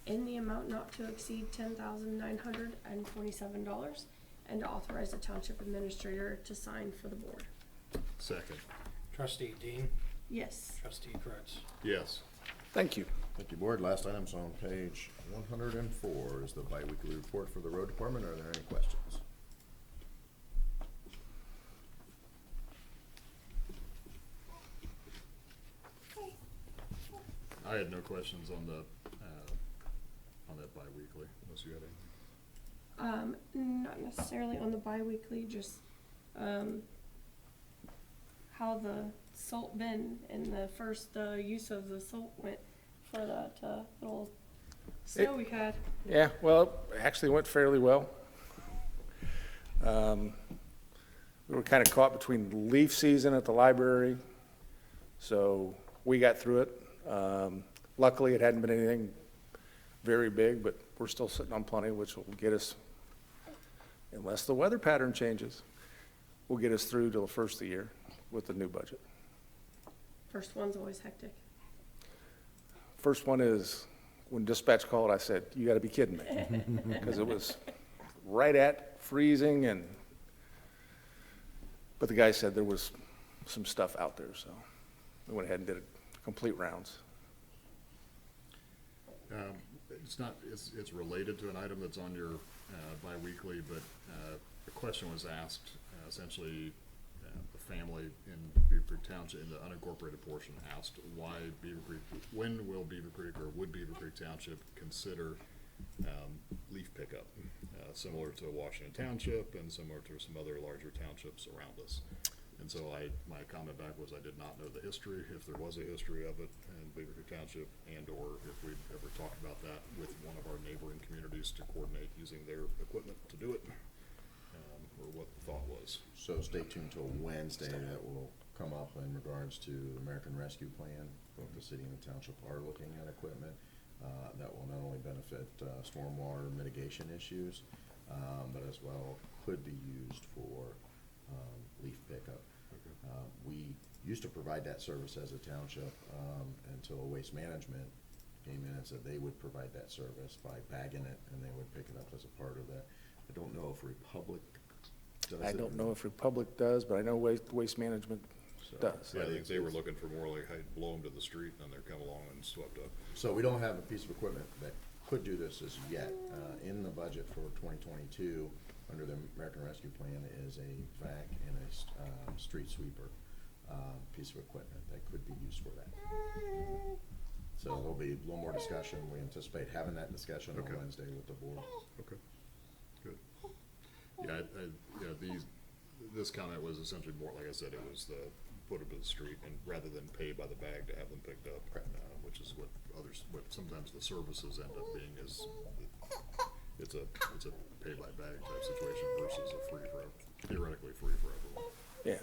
Speaker 3: in the amount not to exceed $10,927, and to authorize the township administrator to sign for the board.
Speaker 1: Second.
Speaker 4: Trustee Dean,
Speaker 3: Yes.
Speaker 4: trustee Kretz.
Speaker 1: Yes.
Speaker 10: Thank you.
Speaker 2: Thank you, Board. Last item's on page 104 is the biweekly report for the road department. Are there any questions?
Speaker 1: I had no questions on the, on that bi-weekly, unless you had anything.
Speaker 3: Not necessarily on the bi-weekly, just how the salt bin and the first use of the salt went for that little snow we had.
Speaker 10: Yeah, well, it actually went fairly well. We were kind of caught between leaf season at the library, so we got through it. Luckily, it hadn't been anything very big, but we're still sitting on plenty, which will get us, unless the weather pattern changes, will get us through till the first of the year with the new budget.
Speaker 3: First one's always hectic.
Speaker 10: First one is, when dispatch called, I said, you gotta be kidding me. Because it was right at freezing, But the guy said there was some stuff out there, so we went ahead and did complete rounds.
Speaker 1: It's not, it's related to an item that's on your bi-weekly, but a question was asked, essentially, the family in Beavercreek Township, in the unincorporated portion, asked why when will Beavercreek, or would Beavercreek Township consider leaf pickup, similar to Washington Township and similar to some other larger townships around us. And so my comment back was I did not know the history, if there was a history of it in Beavercreek Township, and or if we'd ever talked about that with one of our neighboring communities to coordinate using their equipment to do it, or what the thought was.
Speaker 2: So stay tuned till Wednesday. That will come up in regards to the American Rescue Plan. Both the city and the township are looking at equipment that will not only benefit stormwater mitigation issues, but as well could be used for leaf pickup.
Speaker 1: Okay.
Speaker 2: We used to provide that service as a township until Waste Management came in and said they would provide that service by bagging it, and they would pick it up as a part of that. I don't know if Republic does it.
Speaker 10: I don't know if Republic does, but I know Waste Management does.
Speaker 1: Yeah, I think they were looking for more like, hey, blow them to the street, and then they're come along and swept up.
Speaker 2: So we don't have a piece of equipment that could do this as yet. In the budget for 2022, under the American Rescue Plan, is a vac and a street sweeper piece of equipment that could be used for that. So there'll be a little more discussion. We anticipate having that discussion on
Speaker 1: Okay.
Speaker 2: Wednesday with the board.
Speaker 1: Okay, good. Yeah, this comment was essentially more, like I said, it was the put them to the street, and rather than pay by the bag to have them picked up, which is what sometimes the services end up being is, it's a pay by bag type situation versus theoretically free for everyone.
Speaker 10: Yeah,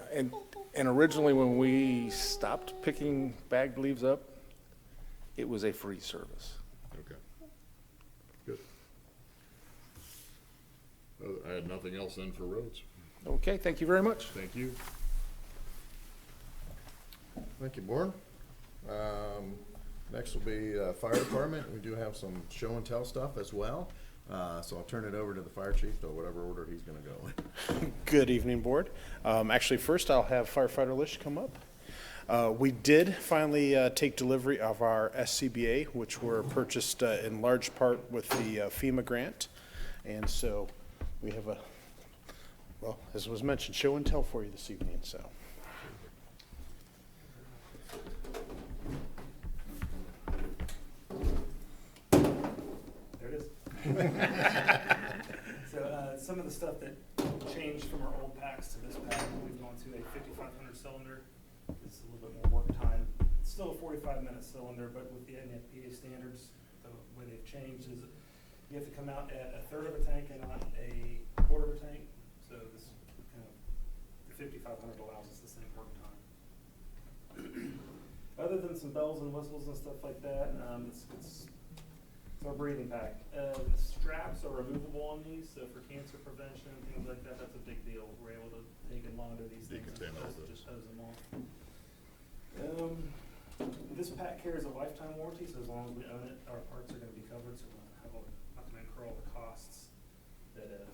Speaker 10: and originally when we stopped picking bagged leaves up, it was a free service.
Speaker 1: Okay, good. I had nothing else then for roads.
Speaker 10: Okay, thank you very much.
Speaker 1: Thank you.
Speaker 2: Thank you, board. Next will be fire department. We do have some show and tell stuff as well. So I'll turn it over to the fire chief to whatever order he's gonna go in.
Speaker 11: Good evening, board. Actually, first I'll have firefighter Lish come up. We did finally take delivery of our SCBA, which were purchased in large part with the FEMA grant. And so we have well, as was mentioned, show and tell for you this evening, so.
Speaker 8: There it is. So some of the stuff that changed from our old packs to this pack, we've gone to a 5,500 cylinder. It's a little bit more work time. It's still a 45-minute cylinder, but with the NFPA standards, the way they've changed is you have to come out at a third of a tank and not a quarter of a tank. So this kind of, the 5,500 allows us the same work time. Other than some bells and whistles and stuff like that, it's our breathing pack. The straps are removable on these, so for cancer prevention and things like that, that's a big deal. We're able to take and launder these things and just hose them off. This pack carries a lifetime warranty, so as long as we own it, our parts are going to be covered, so we're not going to incur all the costs that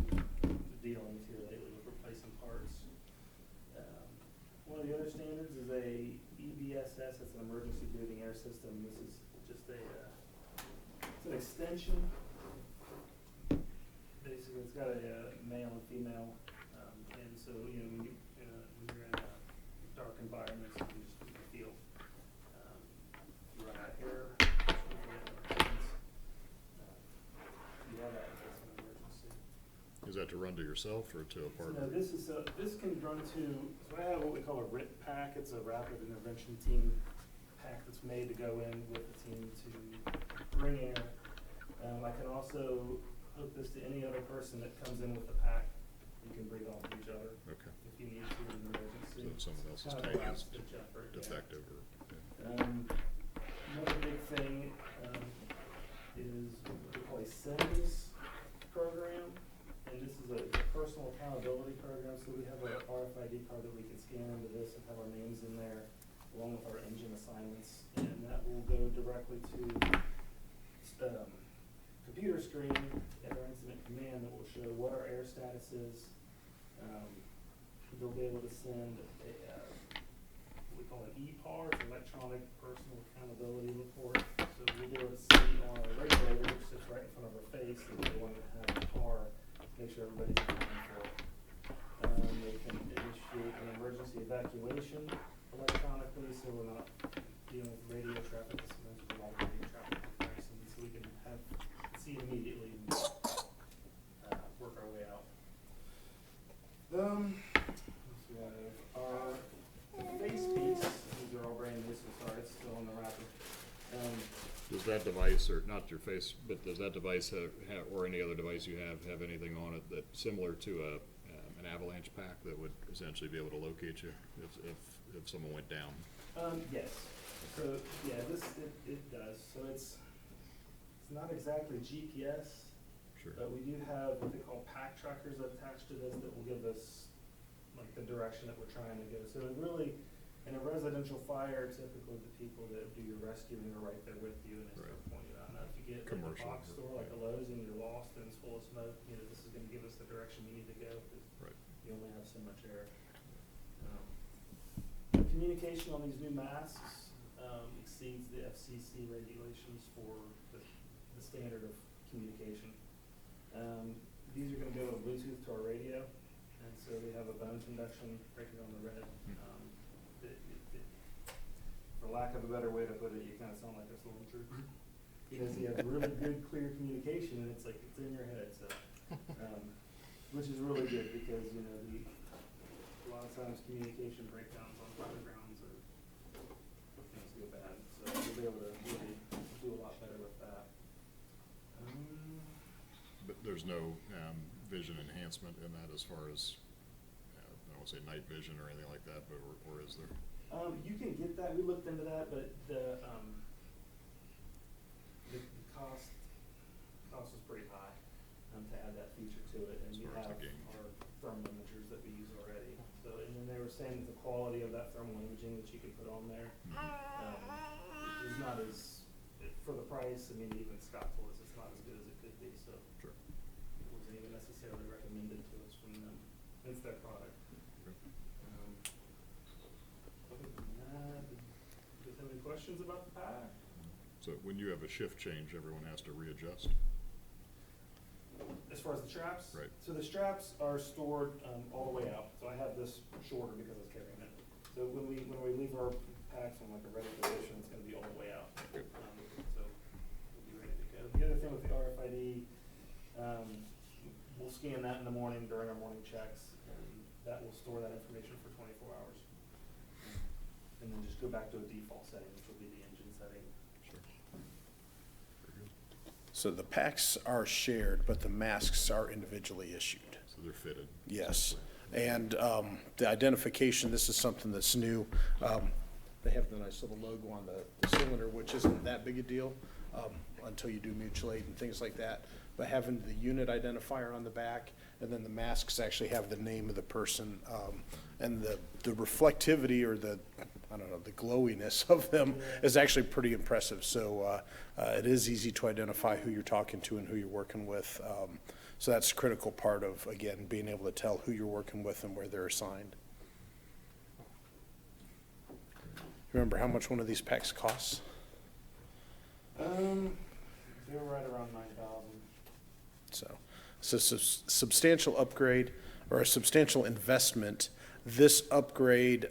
Speaker 8: we're dealing with here lately with replacing parts. One of the other standards is a EBSS, it's an emergency breathing air system. This is just it's an extension. Basically, it's got a male and female, and so when you're in dark environments, you just feel you run out of air. You have that if it's an emergency.
Speaker 1: Is that to run to yourself or to a partner?
Speaker 8: No, this can run to. So I have what we call a RIT pack. It's a rapid intervention team pack that's made to go in with the team to bring air. I can also hook this to any other person that comes in with the pack. You can breathe off each other.
Speaker 1: Okay.
Speaker 8: If you need to in an emergency.
Speaker 1: So if someone else's
Speaker 8: Kind of
Speaker 1: tank is
Speaker 8: last-ditch effort, yeah.
Speaker 1: defective or,
Speaker 8: Another big thing is what we call a SIMS program, and this is a personal accountability program. So we have an RFID card that we can scan into this and have our names in there, along with our engine assignments, and that will go directly to computer screen at our incident command that will show what our air status is, they'll be able to send what we call an EPAR, it's Electronic Personal Accountability Report. So we'll be able to see on our regulator, which sits right in front of our face, if they want to have a PAR, make sure everybody's accounted for. They can initiate an emergency evacuation electronically, so we're not dealing with radio traffic. Sometimes there's a lot of radio traffic on Jackson, so we can see immediately and work our way out. We have our face piece. These are all brand new, so sorry, it's still on the wrapper.
Speaker 1: Does that device, or not your face, but does that device have, or any other device you have anything on it that similar to an avalanche pack that would essentially be able to locate you if someone went down?
Speaker 8: Yes. So yeah, it does. So it's not exactly GPS,
Speaker 1: Sure.
Speaker 8: but we do have what they call pack trackers attached to this that will give us like the direction that we're trying to go. So it really, in a residential fire, typically the people that do your rescuing are right there with you and they start pointing out. Now, if you get like a
Speaker 1: Commercial,
Speaker 8: box store like a Lowe's and you're lost and it's full of smoke, you know, this is going to give us the direction you need to go because you only have so much air. Communication on these new masks exceeds the FCC regulations for the standard of communication. These are going to go with Bluetooth to our radio, and so we have a bone conduction right here on the red. For lack of a better way to put it, you kind of sound like a soldier because you have really good, clear communication, and it's like it's in your head. So, which is really good because you know a lot of times communication breakdowns on fire grounds or things go bad. So we'll be able to really do a lot better with that.
Speaker 1: But there's no vision enhancement in that as far as, I don't want to say night vision or anything like that, but or is there?
Speaker 8: You can get that. We looked into that, but the cost was pretty high to add that feature to it, and we have our thermal imagers that we use already. So, and then they were saying that the quality of that thermal imaging that you could put on there is not as, for the price. I mean, even Scott told us it's not as good as it could be. So,
Speaker 1: sure.
Speaker 8: It wasn't even necessarily recommended to us from them. It's their product. Other than that, do you guys have any questions about the pack?
Speaker 1: So when you have a shift change, everyone has to readjust?
Speaker 8: As far as the straps?
Speaker 1: Right.
Speaker 8: So the straps are stored all the way out. So I have this shorter because I was carrying it. So when we leave our packs on like a ready position, it's going to be all the way out. So we'll be ready to go. The other thing with the RFID, we'll scan that in the morning during our morning checks, and that will store that information for 24 hours. And then just go back to a default setting, which will be the engine setting.
Speaker 11: So the packs are shared, but the masks are individually issued.
Speaker 1: So they're fitted?
Speaker 11: Yes. And the identification, this is something that's new. They have the nice little logo on the cylinder, which isn't that big a deal until you do mutual aid and things like that. But having the unit identifier on the back, and then the masks actually have the name of the person, and the reflectivity or the, I don't know, the glowiness of them is actually pretty impressive. So it is easy to identify who you're talking to and who you're working with. So that's a critical part of, again, being able to tell who you're working with and where they're assigned. Remember how much one of these packs costs?
Speaker 8: They were right around $9,000.
Speaker 11: So it's a substantial upgrade or a substantial investment. This upgrade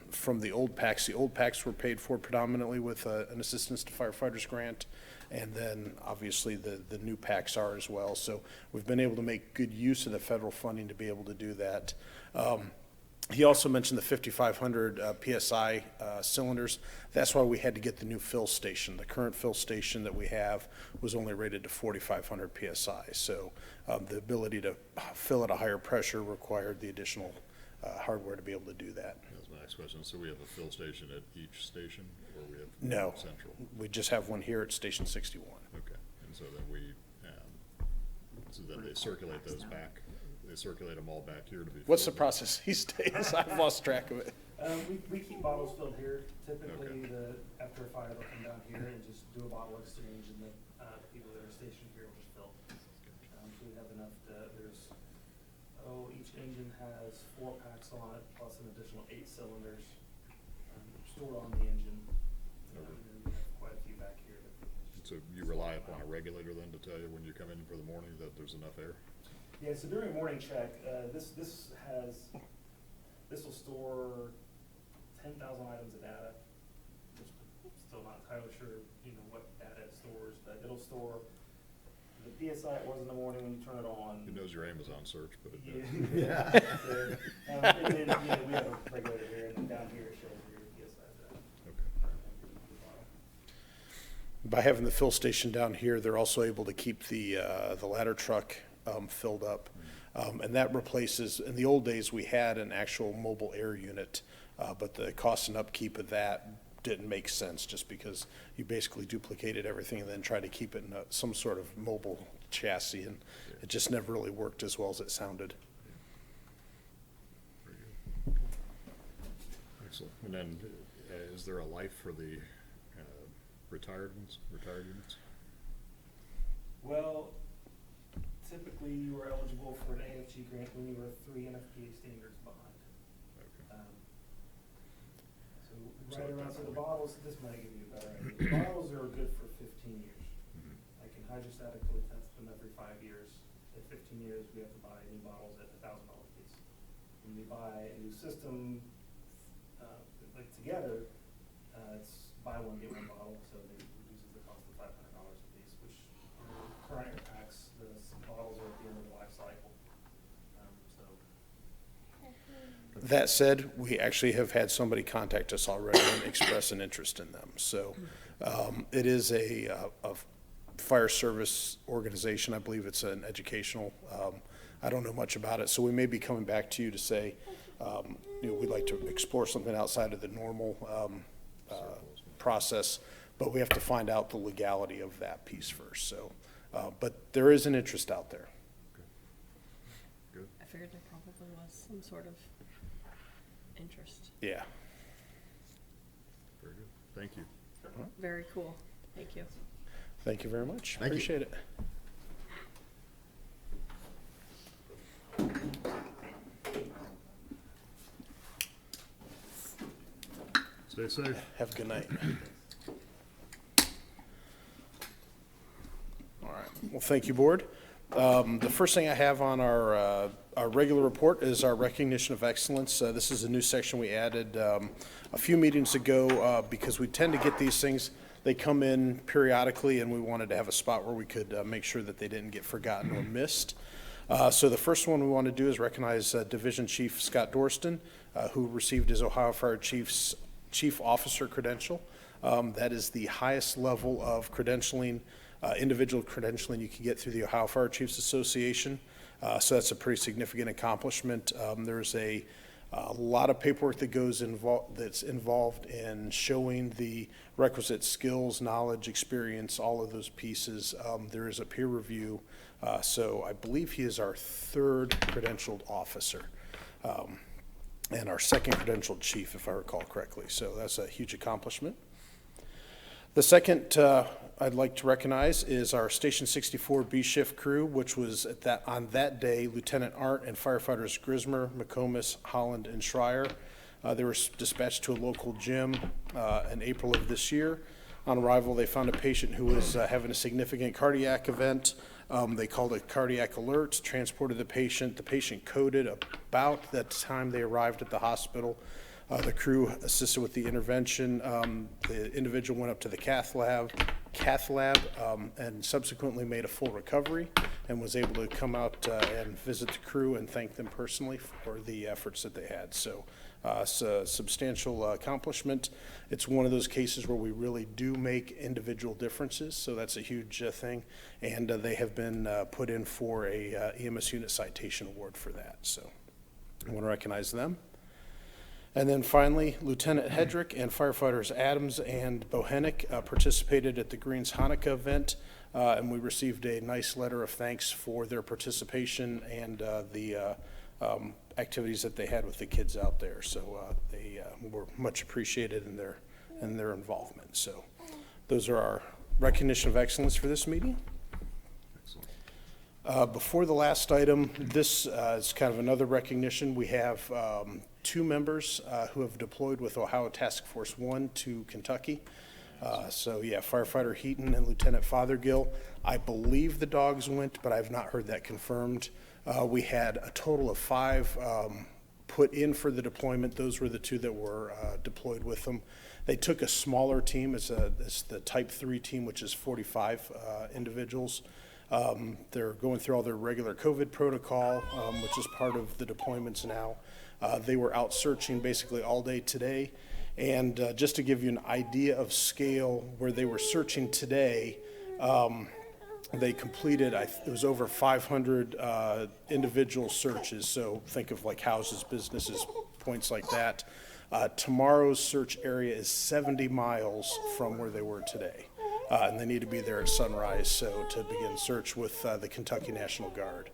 Speaker 11: from the old packs were paid for predominantly with an Assistance to Firefighters grant, and then obviously the new packs are as well. So we've been able to make good use of the federal funding to be able to do that. He also mentioned the 5,500 PSI cylinders. That's why we had to get the new fill station. The current fill station that we have was only rated to 4,500 PSI. So the ability to fill at a higher pressure required the additional hardware to be able to do that.
Speaker 1: That's my next question. So we have a fill station at each station, or we have
Speaker 11: No,
Speaker 1: central?
Speaker 11: we just have one here at Station 61.
Speaker 1: Okay, and so then they circulate those back. They circulate them all back here to be.
Speaker 11: What's the process these days? I've lost track of it.
Speaker 8: We keep bottles filled here. Typically,
Speaker 1: Okay.
Speaker 8: after a fire, they'll come down here and just do a bottle exchange, and the people that are stationed here will just fill. So we have enough. There's each engine has 4 packs on it, plus an additional 8 cylinders stored on the engine. And then we have quite a few back here.
Speaker 1: So you rely upon a regulator then to tell you when you come in for the morning that there's enough air?
Speaker 8: Yeah, so during a morning check, this will store 10,000 items of data. Still not entirely sure, what data it stores, but it'll store the PSI it was in the morning when you turn it on.
Speaker 1: It knows your Amazon search, but it does.
Speaker 8: Yeah. So, and then, we have a regulator here, and then down here it shows your PSI data.
Speaker 1: Okay.
Speaker 11: By having the fill station down here, they're also able to keep the ladder truck filled up. And that replaces, in the old days, we had an actual mobile air unit, but the cost and upkeep of that didn't make sense just because you basically duplicated everything and then tried to keep it in some sort of mobile chassis, and it just never really worked as well as it sounded.
Speaker 1: Very good. Excellent. And then, is there a life for the retired units?
Speaker 8: Well, typically you were eligible for an AFG grant when you were 3 NFPA standards behind.
Speaker 1: Okay.
Speaker 8: So the bottles, this might give you a better idea. The bottles are good for 15 years.
Speaker 1: Mhm.
Speaker 8: Like in hydrostatically test them every 5 years. At 15 years, we have to buy new bottles at $1,000 a piece. When we buy a new system, like together, it's buy one, get one bottle, so it reduces the cost to $500 a piece, which current air packs, the bottles are at the end of the life cycle.
Speaker 11: That said, we actually have had somebody contact us already and express an interest in them. So it is a fire service organization. I believe it's an educational. I don't know much about it, so we may be coming back to you to say we'd like to explore something outside of the normal process, but we have to find out the legality of that piece first. So, but there is an interest out there.
Speaker 1: Good.
Speaker 3: I figured there probably was some sort of interest.
Speaker 11: Yeah.
Speaker 1: Very good. Thank you.
Speaker 3: Very cool. Thank you.
Speaker 11: Thank you very much.
Speaker 2: Thank you.
Speaker 11: Appreciate it.
Speaker 1: Stay safe.
Speaker 11: Have a good night. All right. Well, thank you, Board. The first thing I have on our regular report is our recognition of excellence. This is a new section we added a few meetings ago because we tend to get these things. They come in periodically, and we wanted to have a spot where we could make sure that they didn't get forgotten or missed. So the first one we want to do is recognize Division Chief Scott Dorston, who received his Ohio Fire Chief Officer credential. That is the highest level of credentialing, individual credentialing you can get through the Ohio Fire Chiefs Association. So that's a pretty significant accomplishment. There's a lot of paperwork that's involved in showing the requisite skills, knowledge, experience, all of those pieces. There is a peer review. So I believe he is our 3rd credentialed officer. And our 2nd credentialed chief, if I recall correctly. So that's a huge accomplishment. The second I'd like to recognize is our Station 64 B shift crew, which was on that day, Lieutenant Arndt and firefighters Grismer, McComas, Holland, and Schreier. They were dispatched to a local gym in April of this year. On arrival, they found a patient who was having a significant cardiac event. They called a cardiac alert, transported the patient. The patient coded about that time they arrived at the hospital. The crew assisted with the intervention. The individual went up to the cath lab, and subsequently made a full recovery and was able to come out and visit the crew and thank them personally for the efforts that they had. So it's a substantial accomplishment. It's one of those cases where we really do make individual differences, so that's a huge thing. And they have been put in for a EMS Unit Citation Award for that. So I want to recognize them. And then finally, Lieutenant Hedrick and firefighters Adams and Bohenik participated at the Greens Hanukkah event, and we received a nice letter of thanks for their participation and the activities that they had with the kids out there. So they were much appreciated in their involvement. So those are our recognition of excellence for this meeting.
Speaker 1: Excellent.
Speaker 11: Before the last item, this is kind of another recognition. We have 2 members who have deployed with Ohio Task Force 1 to Kentucky. So yeah, firefighter Heaton and Lieutenant Fothergill. I believe the dogs went, but I've not heard that confirmed. We had a total of 5 put in for the deployment. Those were the 2 that were deployed with them. They took a smaller team. It's the Type 3 team, which is 45 individuals. They're going through all their regular COVID protocol, which is part of the deployments now. They were out searching basically all day today. And just to give you an idea of scale, where they were searching today, they completed, it was over 500 individual searches. So think of like houses, businesses, points like that. Tomorrow's search area is 70 miles from where they were today. And they need to be there at sunrise, so to begin search with the Kentucky National Guard.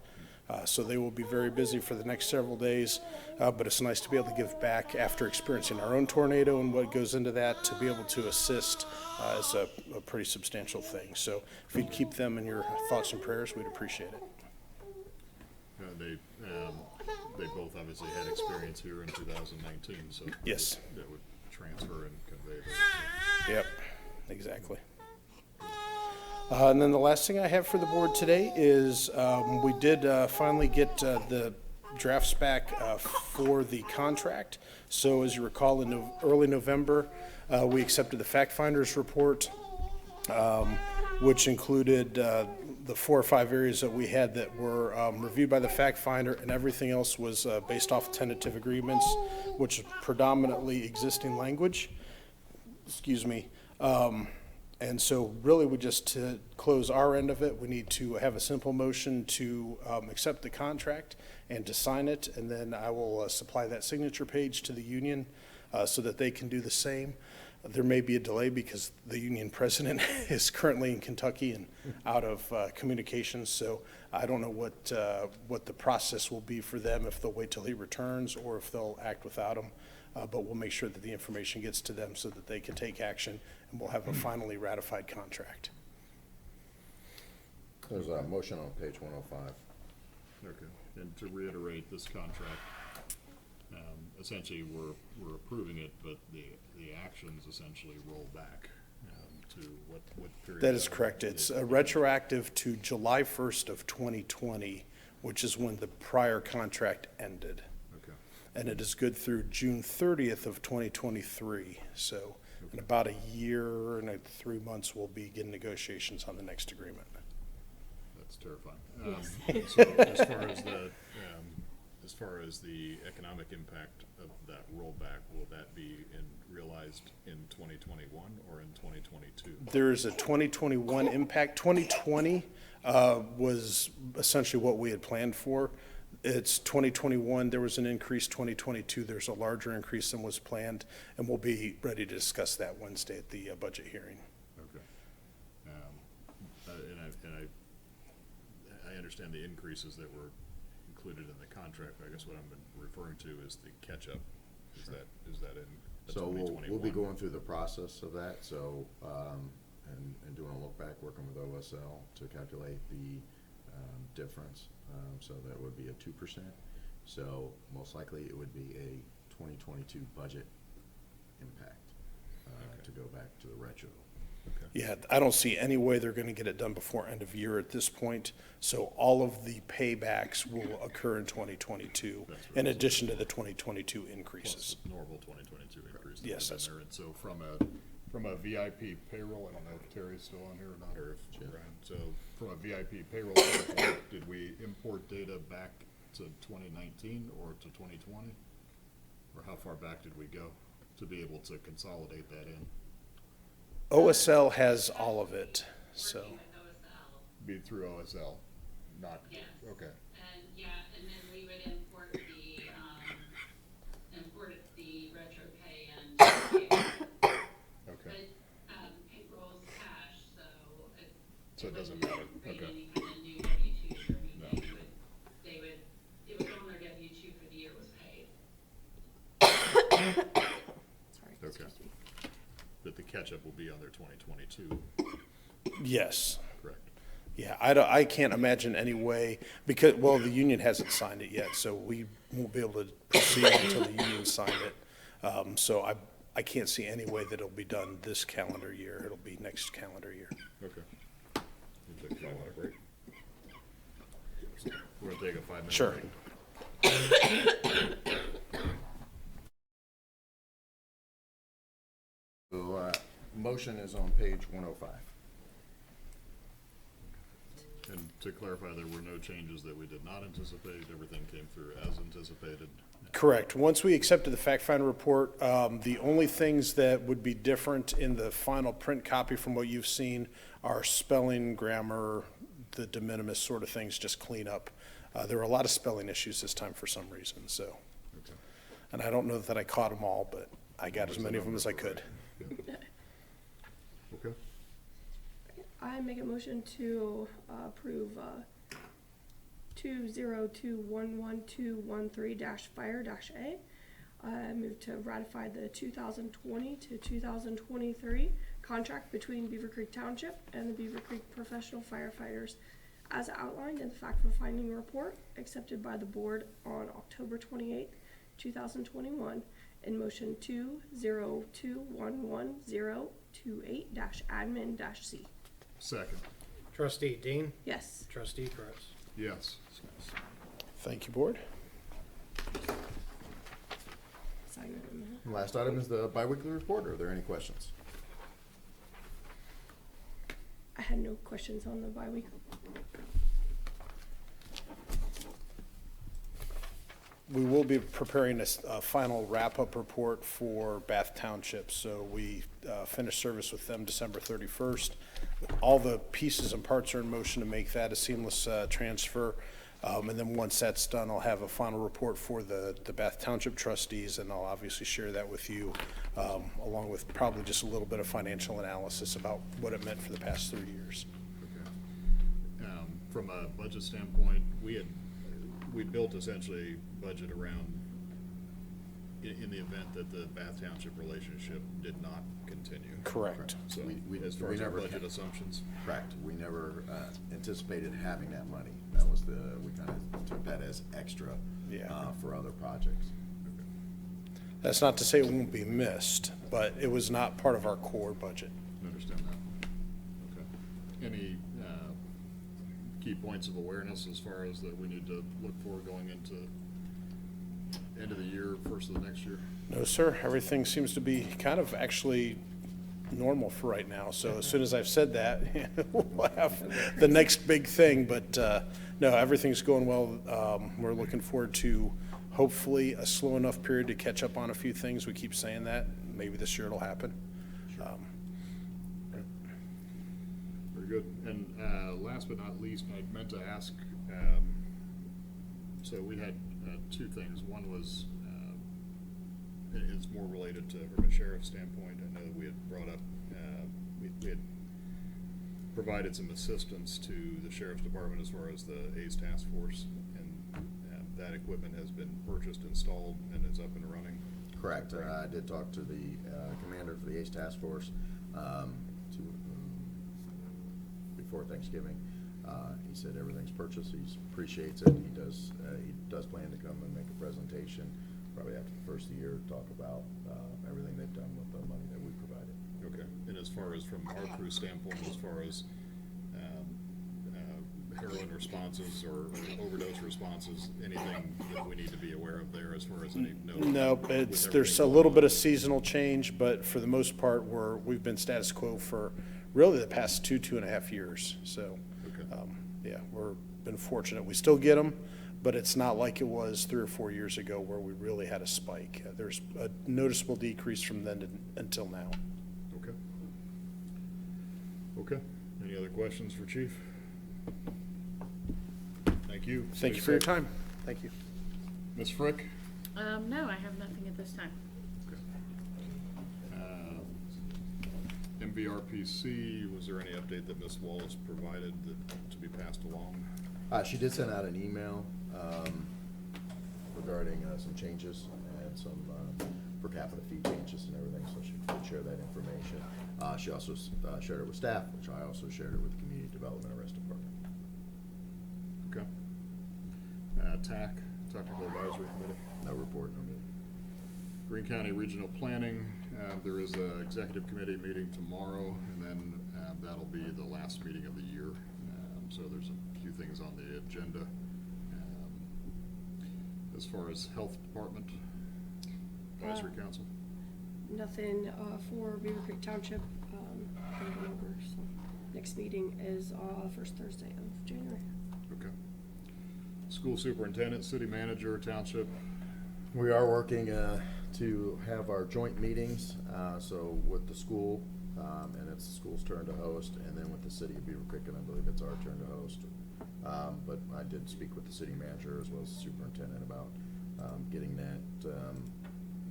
Speaker 11: So they will be very busy for the next several days, but it's nice to be able to give back after experiencing our own tornado and what goes into that. To be able to assist is a pretty substantial thing. So if you'd keep them in your thoughts and prayers, we'd appreciate it.
Speaker 1: They both obviously had experience here in 2019, so
Speaker 11: Yes.
Speaker 1: that would transfer and convey that.
Speaker 11: Yep, exactly. And then the last thing I have for the board today is we did finally get the drafts back for the contract. So as you recall, in early November, we accepted the fact finders report, which included the 4 or 5 areas that we had that were reviewed by the fact finder, and everything else was based off tentative agreements, which is predominantly existing language. Excuse me. And so really we just, to close our end of it, we need to have a simple motion to accept the contract and to sign it, and then I will supply that signature page to the union so that they can do the same. There may be a delay because the union president is currently in Kentucky and out of communications, so I don't know what the process will be for them, if they'll wait till he returns or if they'll act without him. But we'll make sure that the information gets to them so that they can take action, and we'll have a finally ratified contract.
Speaker 2: There's a motion on page 105.
Speaker 1: Okay, and to reiterate, this contract, essentially, we're approving it, but the actions essentially roll back to what period?
Speaker 11: That is correct. It's retroactive to July 1st of 2020, which is when the prior contract ended.
Speaker 1: Okay.
Speaker 11: And it is good through June 30th of 2023. So in about a year and 3 months, we'll begin negotiations on the next agreement.
Speaker 1: That's terrifying.
Speaker 3: Yes.
Speaker 1: So as far as the economic impact of that rollback, will that be realized in 2021 or in 2022?
Speaker 11: There is a 2021 impact. 2020 was essentially what we had planned for. It's 2021, there was an increase. 2022, there's a larger increase than was planned, and we'll be ready to discuss that Wednesday at the budget hearing.
Speaker 1: Okay. And I understand the increases that were included in the contract, but I guess what I'm referring to is the catch-up. Is that in the
Speaker 2: So
Speaker 1: 2021?
Speaker 2: we'll be going through the process of that, so, and doing a look back, working with OSL to calculate the difference. So that would be a 2%. So most likely it would be a 2022 budget impact to go back to the retro.
Speaker 1: Okay.
Speaker 11: Yeah, I don't see any way they're going to get it done before end of year at this point. So all of the paybacks will occur in 2022, in addition to the 2022 increases.
Speaker 1: Plus the normal 2022 increase.
Speaker 11: Yes, that's
Speaker 1: there. And so from a VIP payroll, I don't know if Terry's still on here or not, or if Brian. So from a VIP payroll standpoint, did we import data back to 2019 or to 2020? Or how far back did we go to be able to consolidate that in?
Speaker 11: OSL has all of it, so.
Speaker 9: Working with OSL.
Speaker 1: Be through OSL, not,
Speaker 9: Yes.
Speaker 1: okay.
Speaker 9: And and then we would import the retro pay and
Speaker 1: Okay.
Speaker 9: but payroll's cash, so
Speaker 1: it doesn't matter,
Speaker 9: create
Speaker 1: okay.
Speaker 9: any kind of new W-2s or anything.
Speaker 1: No.
Speaker 9: It would go on their W-2 for the year it was paid.
Speaker 3: Sorry,
Speaker 1: Okay.
Speaker 3: excuse me.
Speaker 1: But the catch-up will be on their 2022,
Speaker 11: Yes,
Speaker 1: correct?
Speaker 11: Yeah, I can't imagine any way, because, well, the union hasn't signed it yet, so we won't be able to proceed until the union signed it. So I can't see any way that it'll be done this calendar year. It'll be next calendar year.
Speaker 1: Okay. You take a water break? We're gonna take a 5-minute
Speaker 11: Sure.
Speaker 1: break.
Speaker 2: So, motion is on page 105.
Speaker 1: And to clarify, there were no changes that we did not anticipate. Everything came through as anticipated.
Speaker 11: Correct. Once we accepted the fact find report, the only things that would be different in the final print copy from what you've seen are spelling, grammar, the de minimis sort of things, just clean up. There were a lot of spelling issues this time for some reason, so.
Speaker 1: Okay.
Speaker 11: And I don't know that I caught them all, but I got as many of them as I could.
Speaker 1: Okay.
Speaker 3: I make a motion to approve 2021113-fire-A. I move to ratify the 2020 to 2023 contract between Beavercreek Township and the Beavercreek Professional Firefighters as outlined in the fact finding report accepted by the board on October 28th, 2021 in motion 2021128-admin-C.
Speaker 1: Second.
Speaker 4: Trustee Dean.
Speaker 3: Yes.
Speaker 4: Trustee Kretz.
Speaker 1: Yes.
Speaker 11: Thank you, board.
Speaker 3: Sign it in a minute.
Speaker 2: Last item is the biweekly report. Are there any questions?
Speaker 3: I had no questions on the bi-week.
Speaker 11: We will be preparing a final wrap-up report for Bath Township. So we finished service with them December 31st. All the pieces and parts are in motion to make that a seamless transfer. And then once that's done, I'll have a final report for the Bath Township trustees, and I'll obviously share that with you, along with probably just a little bit of financial analysis about what it meant for the past 3 years.
Speaker 1: Okay. From a budget standpoint, we built essentially budget around, in the event that the Bath Township relationship did not continue.
Speaker 11: Correct.
Speaker 1: So,
Speaker 2: We
Speaker 1: as far as our
Speaker 2: never
Speaker 1: budget
Speaker 2: had-
Speaker 1: assumptions.
Speaker 2: Correct. We never anticipated having that money. That was we kind of took that as extra
Speaker 11: Yeah.
Speaker 2: for other projects.
Speaker 11: That's not to say it won't be missed, but it was not part of our core budget.
Speaker 1: Understand that. Okay. Any key points of awareness as far as that we need to look for going into end of the year, first of the next year?
Speaker 11: No, sir. Everything seems to be kind of actually normal for right now. So as soon as I've said that, we'll have the next big thing. But no, everything's going well. We're looking forward to hopefully a slow enough period to catch up on a few things. We keep saying that. Maybe this year it'll happen.
Speaker 1: Very good. And last but not least, I meant to ask, so we had two things. One was, it's more related to, from a sheriff's standpoint, I know that we had brought up, we had provided some assistance to the sheriff's department as far as the ACE task force, and that equipment has been purchased, installed, and is up and running.
Speaker 2: Correct. I did talk to the commander for the ACE task force before Thanksgiving. He said everything's purchased. He appreciates it. He does plan to come and make a presentation probably after the first of the year, talk about everything they've done with the money that we provided.
Speaker 1: Okay. And as far as from our crew standpoint, as far as heroin responses or overdose responses, anything that we need to be aware of there as far as any?
Speaker 11: No, there's a little bit of seasonal change, but for the most part, we've been status quo for really the past 2.5 years. So, yeah, we've been fortunate. We still get them, but it's not like it was 3 or 4 years ago where we really had a spike. There's a noticeable decrease from then until now.
Speaker 1: Okay. Okay. Any other questions for Chief? Thank you.
Speaker 11: Thank you for your time. Thank you.
Speaker 1: Ms. Frick?
Speaker 12: No, I have nothing at this time.
Speaker 1: Okay. MVRPC, was there any update that Ms. Wallace provided to be passed along?
Speaker 2: She did send out an email regarding some changes and some per capita fee changes and everything, so she could share that information. She also shared it with staff, which I also shared it with the Community Development and Rest Department.
Speaker 1: TAC, Technical Advisory Committee.
Speaker 2: No report, no meeting.
Speaker 1: Greene County Regional Planning, there is a executive committee meeting tomorrow, and then that'll be the last meeting of the year. So there's a few things on the agenda. As far as Health Department, Advisory Council.
Speaker 3: Nothing for Beavercreek Township, kind of over, so next meeting is first Thursday of January.
Speaker 1: Okay. School Superintendent, City Manager, Township.
Speaker 2: We are working to have our joint meetings, so with the school, and it's the school's turn to host, and then with the city of Beavercreek, and I believe it's our turn to host. But I did speak with the city manager as well as the superintendent about getting that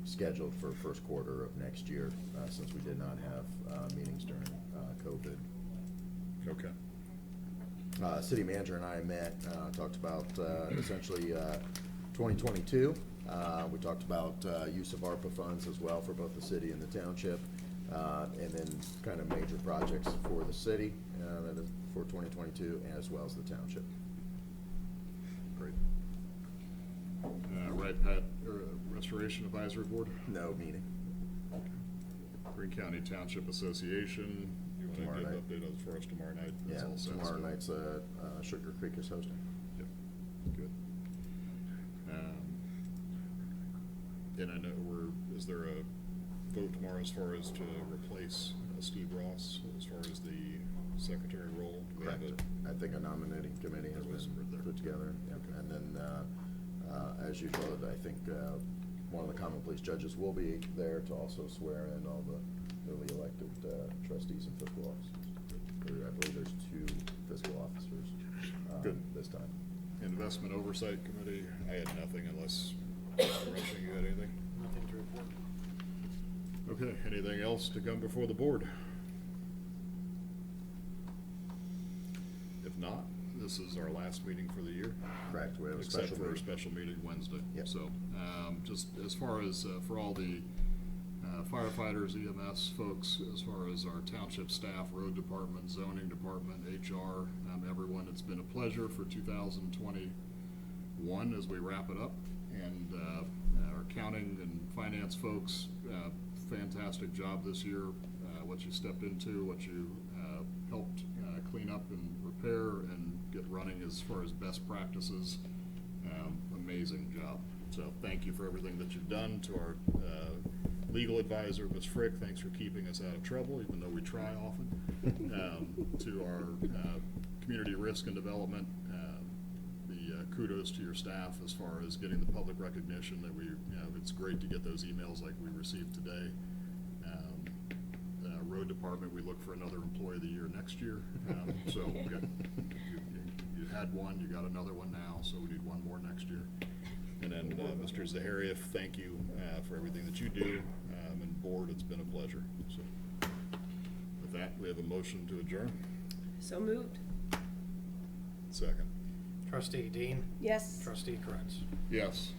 Speaker 2: scheduled for first quarter of next year, since we did not have meetings during COVID.
Speaker 1: Okay.
Speaker 2: City manager and I met, talked about essentially 2022. We talked about use of ARPA funds as well for both the city and the township, and then kind of major projects for the city for 2022 as well as the township.
Speaker 1: Great. Restoration Advisory Board.
Speaker 2: No meeting.
Speaker 1: Greene County Township Association. You want
Speaker 2: Tomorrow
Speaker 1: to give
Speaker 2: night.
Speaker 1: an update as far as tomorrow night? That's
Speaker 2: Yeah,
Speaker 1: all set,
Speaker 2: tomorrow
Speaker 1: so-
Speaker 2: night's Sugar Creek is hosting.
Speaker 1: Yep, good. And I know is there a vote tomorrow as far as to replace Steve Ross as far as the secretary role? Do we have
Speaker 2: Correct. I think a nominating committee has
Speaker 1: That was
Speaker 2: been
Speaker 1: there.
Speaker 2: put together. Yep.
Speaker 1: Okay.
Speaker 2: And then, as usual, I think one of the common police judges will be there to also swear in all the newly elected trustees and fiscal officers. I believe there's 2 fiscal officers
Speaker 1: Good.
Speaker 2: this time.
Speaker 1: Investment Oversight Committee? I had nothing unless, Mr. Rushing, you had anything?
Speaker 4: Nothing to report.
Speaker 1: Okay, anything else to come before the board? If not, this is our last meeting for the year.
Speaker 2: Correct. We have a
Speaker 1: Except
Speaker 2: special
Speaker 1: for a
Speaker 2: meeting.
Speaker 1: special meeting Wednesday.
Speaker 2: Yep.
Speaker 1: So, just as far as, for all the firefighters, EMS folks, as far as our township staff, road department, zoning department, HR, everyone, it's been a pleasure for 2021 as we wrap it up. And our accounting and finance folks, fantastic job this year. What you stepped into, what you helped clean up and repair and get running as far as best practices. Amazing job. So thank you for everything that you've done. To our legal advisor, Ms. Frick, thanks for keeping us out of trouble, even though we try often. To our community risk and development, kudos to your staff as far as getting the public recognition that it's great to get those emails like we received today. Road department, we look for another employee of the year next year. So you had one, you got another one now, so we need one more next year. And then Mr. Zaharieff, thank you for everything that you do, and board, it's been a pleasure. So with that, we have a motion to adjourn.
Speaker 3: So moved.
Speaker 1: Second.
Speaker 4: Trustee Dean.
Speaker 3: Yes.
Speaker 4: Trustee Kretz.
Speaker 1: Yes.